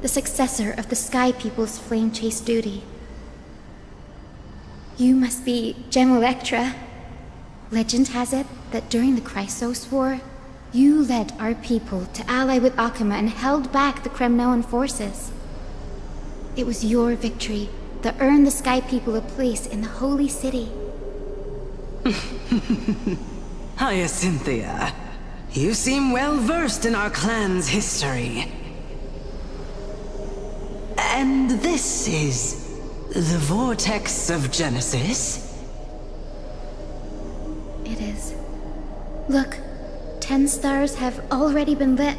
the successor of the Sky People's Flame Chase duty. You must be Gem Electra. Legend has it that during the Chrysos War, you led our people to ally with Akama and held back the Kremnoan forces. It was your victory that earned the Sky People a place in the Holy City. Hyacinthia, you seem well versed in our clan's history. And this is the Vortex of Genesis? It is. Look, 10 stars have already been lit.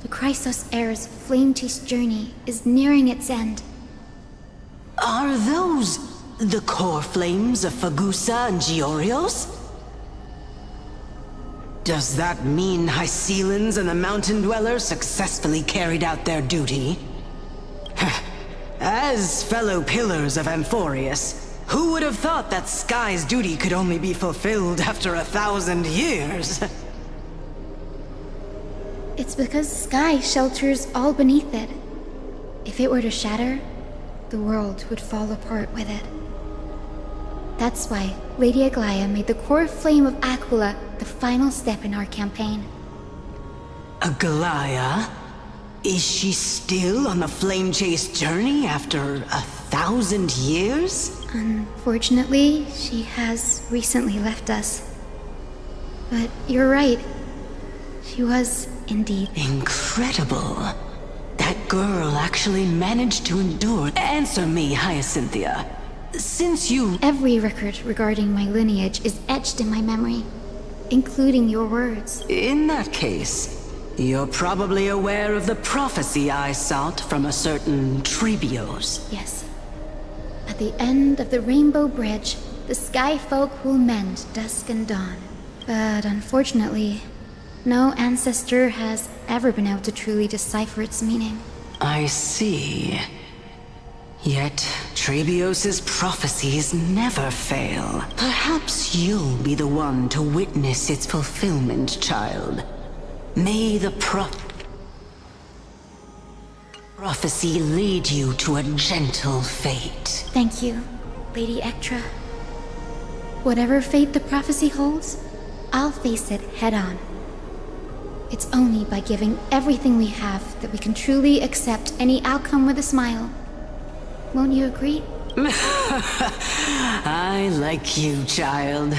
The Chrysos heir's flame-chased journey is nearing its end. Are those the core flames of Fagusa and Georios? Does that mean Hycelans and the Mountain Dwellers successfully carried out their duty? As fellow pillars of Amphorius, Who would have thought that Sky's duty could only be fulfilled after 1,000 years? It's because Sky shelters all beneath it. If it were to shatter, the world would fall apart with it. That's why Lady Aglaia made the core flame of Aquila the final step in our campaign. Aglaia? Is she still on the flame chase journey after 1,000 years? Unfortunately, she has recently left us. But you're right. She was indeed incredible. That girl actually managed to endure. Answer me, Hyacinthia. Since you... Every record regarding my lineage is etched in my memory, including your words. In that case, you're probably aware of the prophecy I sought from a certain Trebios. Yes. At the end of the Rainbow Bridge, the Sky Folk will mend dusk and dawn. But unfortunately, no ancestor has ever been able to truly decipher its meaning. I see. Yet, Trebios' prophecies never fail. Perhaps you'll be the one to witness its fulfillment, child. May the prophecy lead you to a gentle fate. Thank you, Lady Ectra. Whatever fate the prophecy holds, I'll face it head on. It's only by giving everything we have that we can truly accept any outcome with a smile. Won't you agree? I like you, child.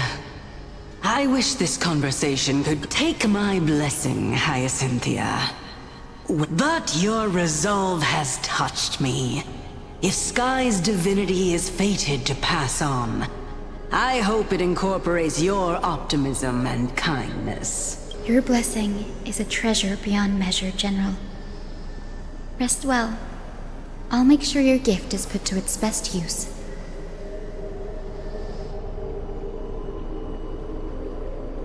I wish this conversation could take my blessing, Hyacinthia. But your resolve has touched me. If Sky's divinity is fated to pass on, I hope it incorporates your optimism and kindness. Your blessing is a treasure beyond measure, General. Rest well. I'll make sure your gift is put to its best use.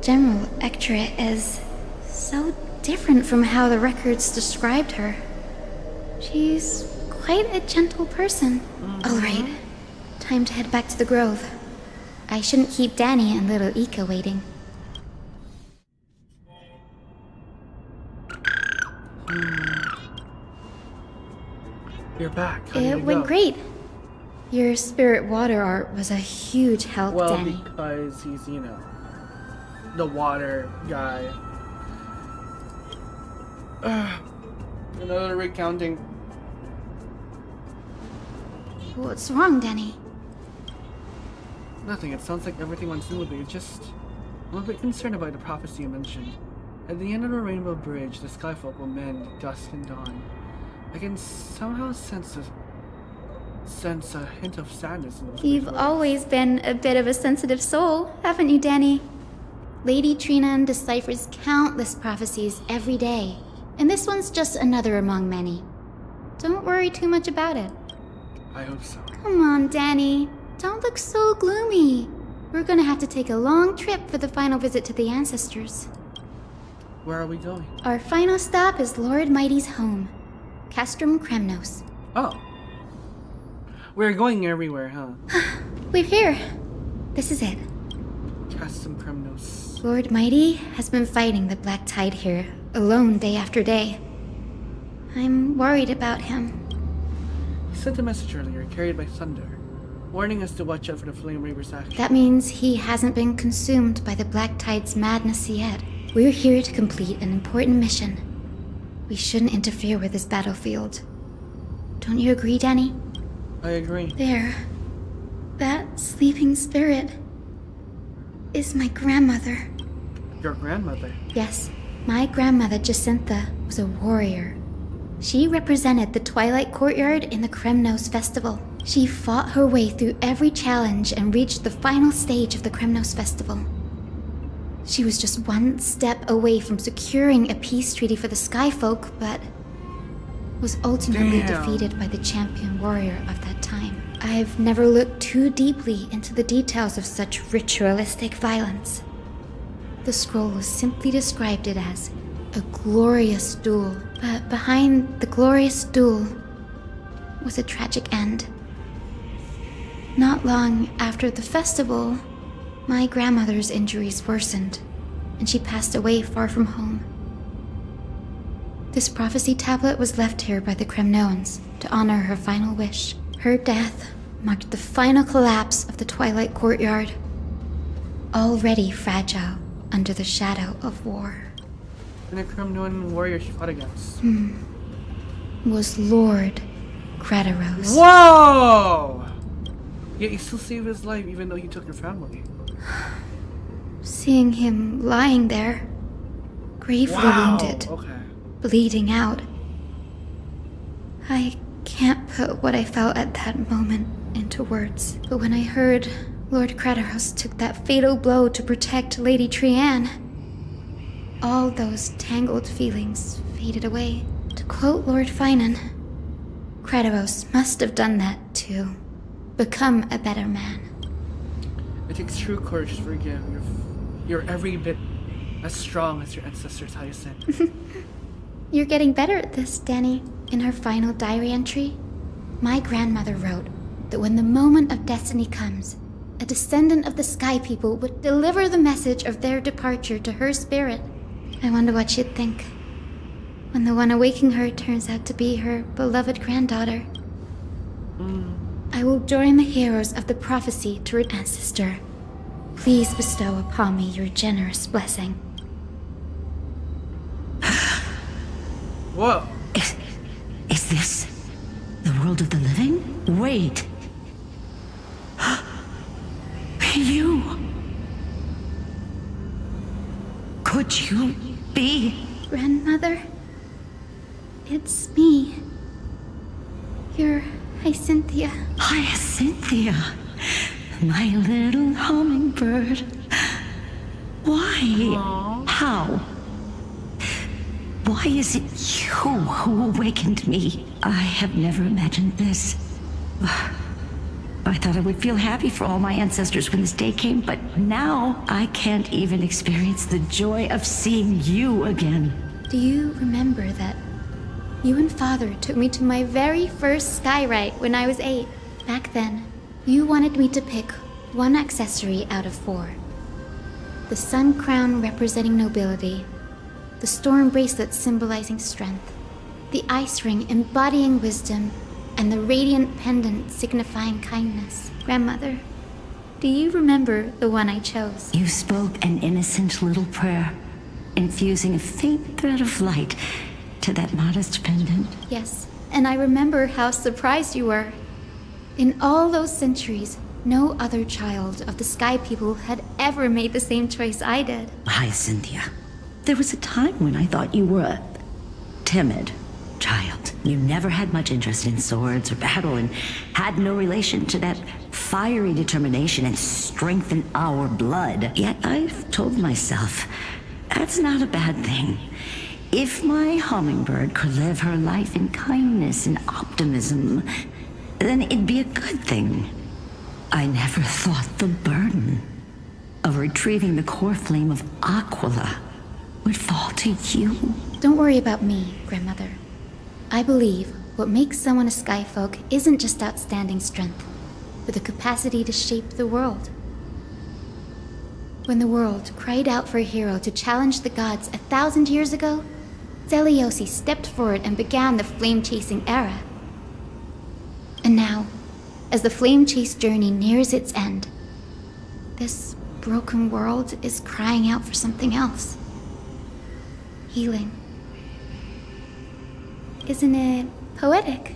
General Ectra is so different from how the records described her. She's quite a gentle person. All right, time to head back to the grove. I shouldn't keep Danny and little Ika waiting. You're back. How did It went great. Your spirit water art was a huge help, well, Danny. Because he's, you know, the water guy. Another recounting. What's wrong, Danny? Nothing. It sounds like everything went smoothly. It's just, I'm a bit concerned about the prophecy you mentioned. At the end of the Rainbow Bridge, the Skyfolk will mend dusk and dawn. I can somehow sense a hint of sadness in those You've words. always been a bit of a sensitive soul, haven't you, Danny? Lady Trinan deciphers countless prophecies every day, and this one's just another among many. Don't worry too much about it. I hope so. Come on, Danny. Don't look so gloomy. We're gonna have to take a long trip for the final visit to the ancestors. Where are we going? Our final stop is Lord Mighty's home, Castrum Kremnos. Oh. We're going everywhere, huh? We're here. This is it. Castrum Kremnos. Lord Mighty has been fighting the Black Tide here, alone day after day. I'm worried about him. He sent a message earlier, carried by thunder, warning us to watch out for the Flame Reaper's action. That means he hasn't been consumed by the Black Tide's madness yet. We're here to complete an important mission. We shouldn't interfere with this battlefield. Don't you agree, Danny? I agree. There. That sleeping spirit is my grandmother. Your grandmother? Yes. My grandmother, Jacintha, was a warrior. She represented the Twilight Courtyard in the Kremnos Festival. She fought her way through every challenge and reached the final stage of the Kremnos Festival. She was just one step away from securing a peace treaty for the Skyfolk, but was ultimately defeated by the champion warrior of that time. I've never looked too deeply into the details of such ritualistic violence. The scroll simply described it as a glorious duel, but behind the glorious duel was a tragic end. Not long after the festival, my grandmother's injuries worsened, and she passed away far from home. This prophecy tablet was left here by the Kremnoans to honor her final wish. Her death marked the final collapse of the Twilight Courtyard, already fragile under the shadow of war. And the Kremnoan warrior she fought against Was Lord Gretaros. Whoa! Yet you still saved his life even though he took your family. Seeing him lying there, gravely wounded, bleeding out, I can't put what I felt at that moment into words. But when I heard Lord Gretaros took that fatal blow to protect Lady Trianne, all those tangled feelings faded away. To quote Lord Finan, Gretaros must have done that to become a better man. It takes true courage to forgive. You're every bit as strong as your ancestors, Hyacinth. You're getting better at this, Danny. In her final diary entry, my grandmother wrote that when the moment of destiny comes, a descendant of the Sky People would deliver the message of their departure to her spirit. I wonder what she'd think when the one awaking her turns out to be her beloved granddaughter. I will join the heroes of the prophecy to her ancestor. Please bestow upon me your generous blessing. Whoa. Is this the world of the living? Wait. You. Could you be? Grandmother? It's me. You're Hyacinthia. Hyacinthia. My little hummingbird. Why? Aww. How? Why is it you who awakened me? I have never imagined this. I thought I would feel happy for all my ancestors when this day came, but now I can't even experience the joy of seeing you again. Do you remember that you and Father took me to my very first sky ride when I was 8? Back then, you wanted me to pick one accessory out of 4. The sun crown representing nobility, the storm bracelet symbolizing strength, the ice ring embodying wisdom, and the radiant pendant signifying kindness. Grandmother, do you remember the one I chose? You spoke an innocent little prayer, infusing a faint thread of light to that modest pendant. Yes, and I remember how surprised you were. In all those centuries, no other child of the Sky People had ever made the same choice I did. Hyacinthia, there was a time when I thought you were a timid child. You never had much interest in swords or battle and had no relation to that fiery determination and strength in our blood. Yet I've told myself, that's not a bad thing. If my hummingbird could live her life in kindness and optimism, then it'd be a good thing. I never thought the burden of retrieving the core flame of Aquila would fall to you. Don't worry about me, Grandmother. I believe what makes someone a Skyfolk isn't just outstanding strength, but the capacity to shape the world. When the world cried out for a hero to challenge the gods 1,000 years ago, Zeliosi stepped forward and began the flame-chasing era. And now, as the flame chase journey nears its end, this broken world is crying out for something else. Healing. Isn't it poetic?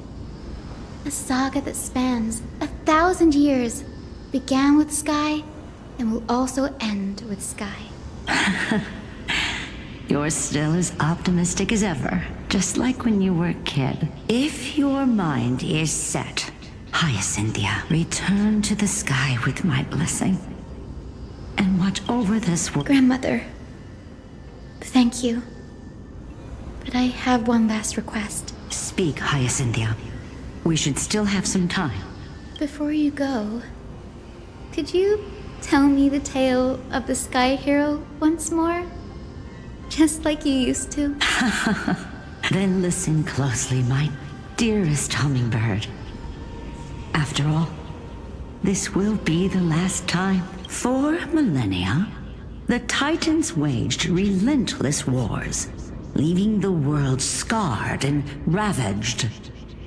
A saga that spans 1,000 years, began with sky, and will also end with sky. You're still as optimistic as ever, just like when you were a kid. If your mind is set, Hyacinthia, return to the sky with my blessing, and watch over this world. Grandmother, thank you. But I have one last request. Speak, Hyacinthia. We should still have some time. Before you go, could you tell me the tale of the Sky Hero once more? Just like you used to. Then listen closely, my dearest hummingbird. After all, this will be the last time. For millennia, the Titans waged relentless wars, leaving the world scarred and ravaged.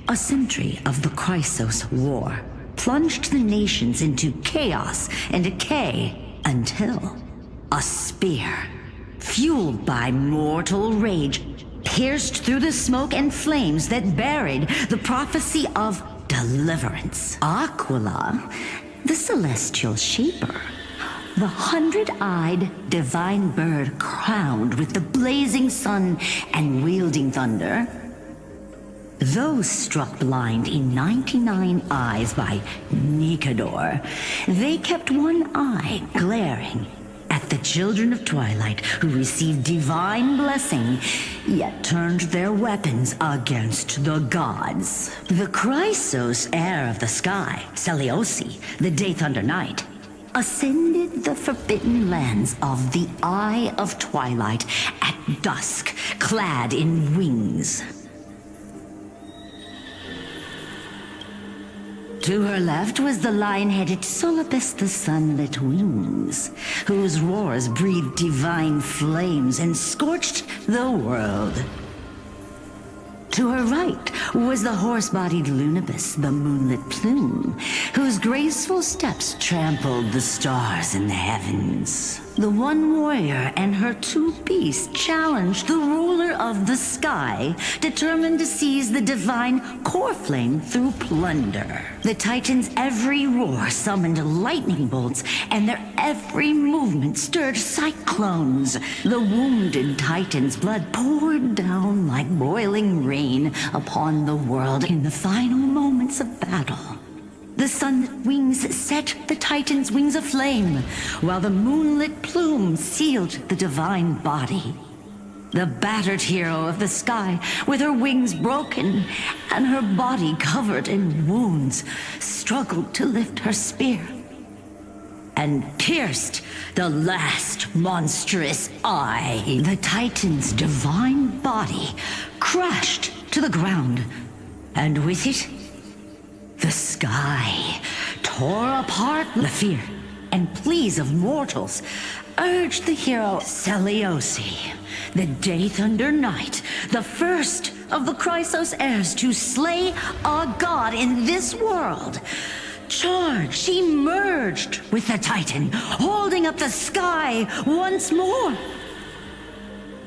A century of the Chrysos War plunged the nations into chaos and decay until a spear, fueled by mortal rage, pierced through the smoke and flames that buried the prophecy of deliverance. Aquila, the celestial shaper, the 100-eyed divine bird crowned with the blazing sun and wielding thunder. Those struck blind in 99 eyes by Nikador, they kept one eye glaring at the children of Twilight who received divine blessing, yet turned their weapons against the gods. The Chrysos heir of the sky, Seliosi, the Day Thunder Knight, ascended the forbidden lands of the Eye of Twilight at dusk, clad in wings. To her left was the lion-headed Solipus the Sunlit Wings, whose roars breathed divine flames and scorched the world. To her right was the horse-bodied Lunibus, the Moonlit Plume, whose graceful steps trampled the stars in the heavens. The one warrior and her two beasts challenged the ruler of the sky, determined to seize the divine core flame through plunder. The Titans' every roar summoned lightning bolts, and their every movement stirred cyclones. The wounded Titan's blood poured down like boiling rain upon the world in the final moments of battle. The sunlit wings set the Titan's wings aflame, while the moonlit plume sealed the divine body. The battered hero of the sky, with her wings broken and her body covered in wounds, struggled to lift her spear and pierced the last monstrous eye. The Titan's divine body crashed to the ground, and with it, the sky tore apart. The fear and pleas of mortals urged the hero Seliosi, the Day Thunder Knight, the first of the Chrysos heirs to slay a god in this world. Charged, she merged with the Titan, holding up the sky once more,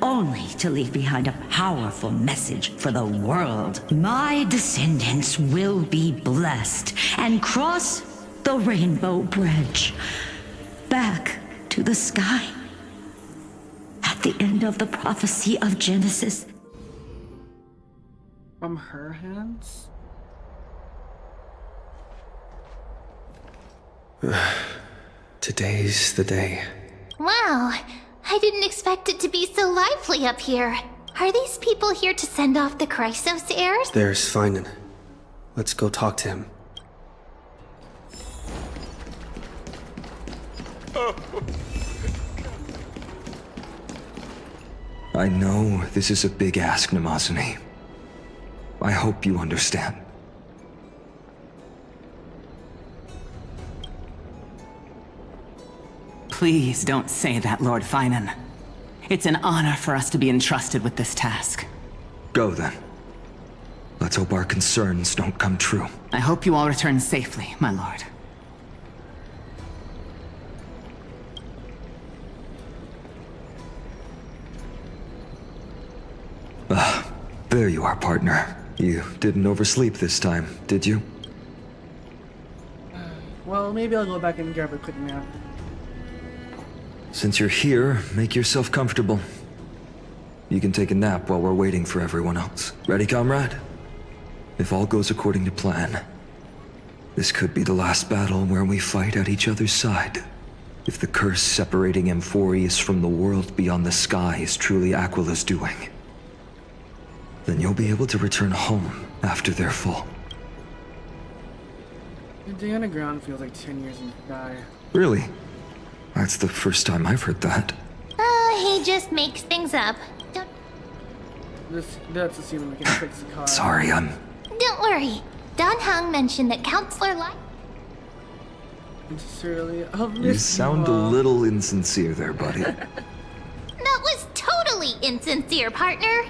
only to leave behind a powerful message for the world. My descendants will be blessed and cross the Rainbow Bridge back to the sky. At the end of the prophecy of Genesis. From her hands? Today's the day. Wow, I didn't expect it to be so lively up here. Are these people here to send off the Chrysos heirs? There's Finan. Let's go talk to him. I know this is a big ask, Namazane. I hope you understand. Please don't say that, Lord Finan. It's an honor for us to be entrusted with this task. Go then. Let's hope our concerns don't come true. I hope you all return safely, my lord. There you are, partner. You didn't oversleep this time, did you? Well, maybe I'll go back and grab a quick nap. Since you're here, make yourself comfortable. You can take a nap while we're waiting for everyone else. Ready, comrade? If all goes according to plan, this could be the last battle where we fight at each other's side. If the curse separating Amphorius from the world beyond the sky is truly Aquila's doing, then you'll be able to return home after their fall. The day underground feels like 10 years in the sky. Really? That's the first time I've heard that. He just makes things up. That's assuming we can fix the car. Sorry, Don't worry. Don Hung mentioned that Counselor Sincerely, You sound a little insincere there, buddy. That was totally insincere, partner.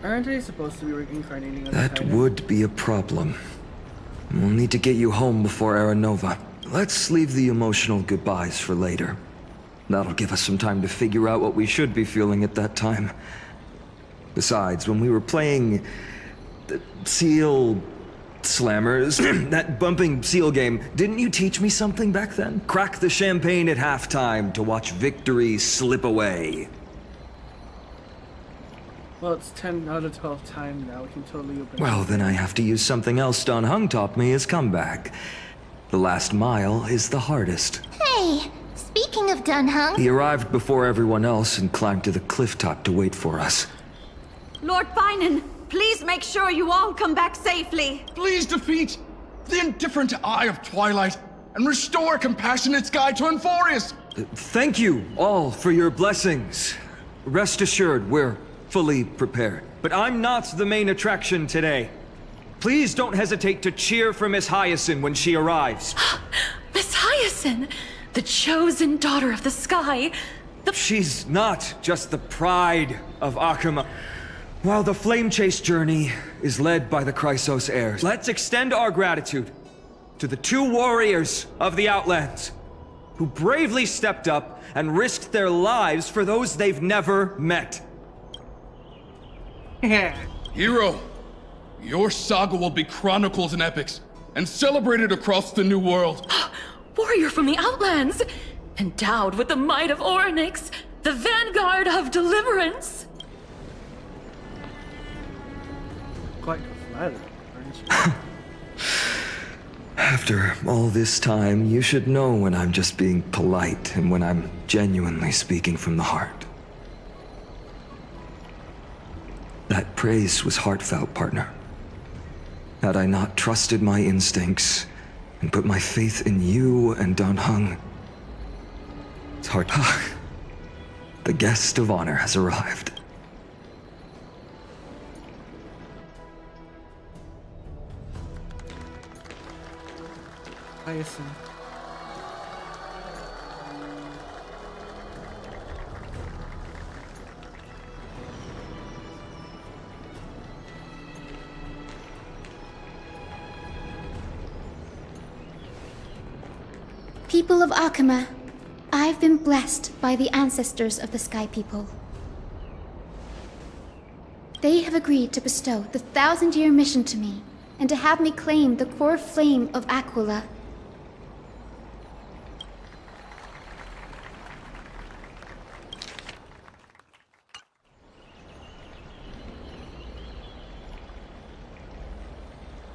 Aren't they supposed to be reincarnating as a That Titan? would be a problem. We'll need to get you home before Aranova. Let's leave the emotional goodbyes for later. That'll give us some time to figure out what we should be feeling at that time. Besides, when we were playing the Seal Slammers, that bumping seal game, didn't you teach me something back then? Crack the champagne at halftime to watch victory slip away. Well, it's 10 out of 12 time now. We can totally open Well, then I have to use something else Don Hung taught me as comeback. The last mile is the hardest. Hey, speaking of Dunhung, He arrived before everyone else and climbed to the cliff top to wait for us. Lord Finan, please make sure you all come back safely. Please defeat the indifferent Eye of Twilight and restore compassionate sky to Enforius. Thank you all for your blessings. Rest assured, we're fully prepared. But I'm not the main attraction today. Please don't hesitate to cheer for Miss Hyacinth when she arrives. Miss Hyacinth, the chosen daughter of the sky. She's not just the pride of Akuma. While the Flame Chase journey is led by the Chrysos heirs, let's extend our gratitude to the 2 warriors of the Outlands who bravely stepped up and risked their lives for those they've never met. Hero, your saga will be chronicled in epics and celebrated across the New World. Warrior from the Outlands, endowed with the might of Orynyx, the vanguard of deliverance. Quite flattered, aren't you? After all this time, you should know when I'm just being polite and when I'm genuinely speaking from the heart. That praise was heartfelt, partner. Had I not trusted my instincts and put my faith in you and Don Hung, it's hard. The guest of honor has arrived. Hyacinth. People of Akuma, I've been blessed by the ancestors of the Sky People. They have agreed to bestow the 1,000-year mission to me and to have me claim the core flame of Aquila.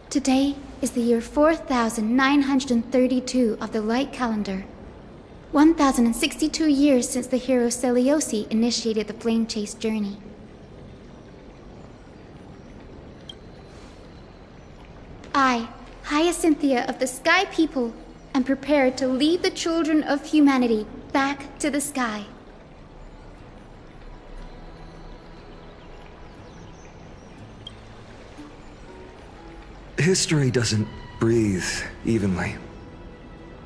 Today is the year 4932 of the Light Calendar. 1062 years since the hero Seliosi initiated the Flame Chase journey. I, Hyacinthia of the Sky People, am prepared to lead the children of humanity back to the sky. History doesn't breathe evenly.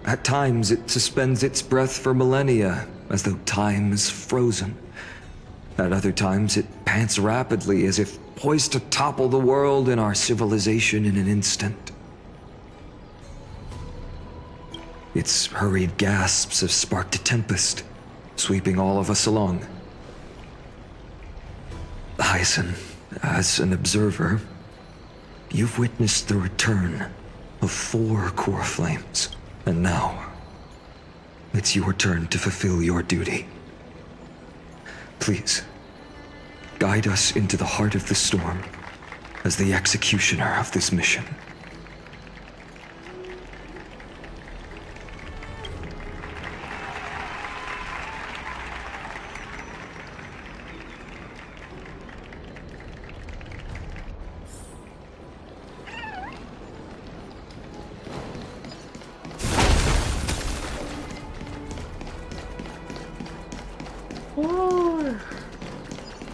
At times, it suspends its breath for millennia, as though time is frozen. At other times, it pants rapidly, as if poised to topple the world and our civilization in an instant. Its hurried gasps have sparked a tempest, sweeping all of us along. Hyacinth, as an observer, you've witnessed the return of 4 core flames, and now it's your turn to fulfill your duty. Please, guide us into the heart of the storm as the executioner of this mission.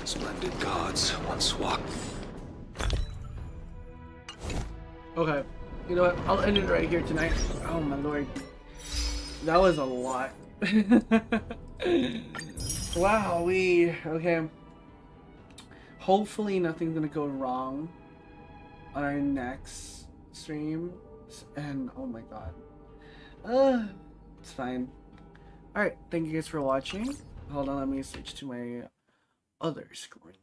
Splendid gods once walked. Okay, you know what? I'll end it right here tonight. Oh my lord. That was a lot. Wow, okay. Hopefully nothing's gonna go wrong on our next stream. And oh my god. It's fine. Alright, thank you guys for watching. Hold on, let me switch to my other screen.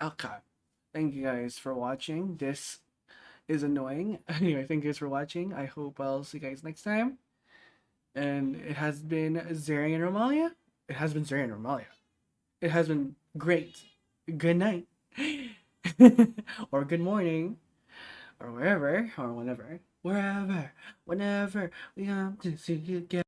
Okay. Thank you guys for watching. This is annoying. Anyway, thank you guys for watching. I hope I'll see you guys next time. And it has been Zeri and Romalia. It has been Zeri and Romalia. It has been great. Good night. Or good morning. Or wherever. Or whenever. Wherever. Whenever we come to see you again.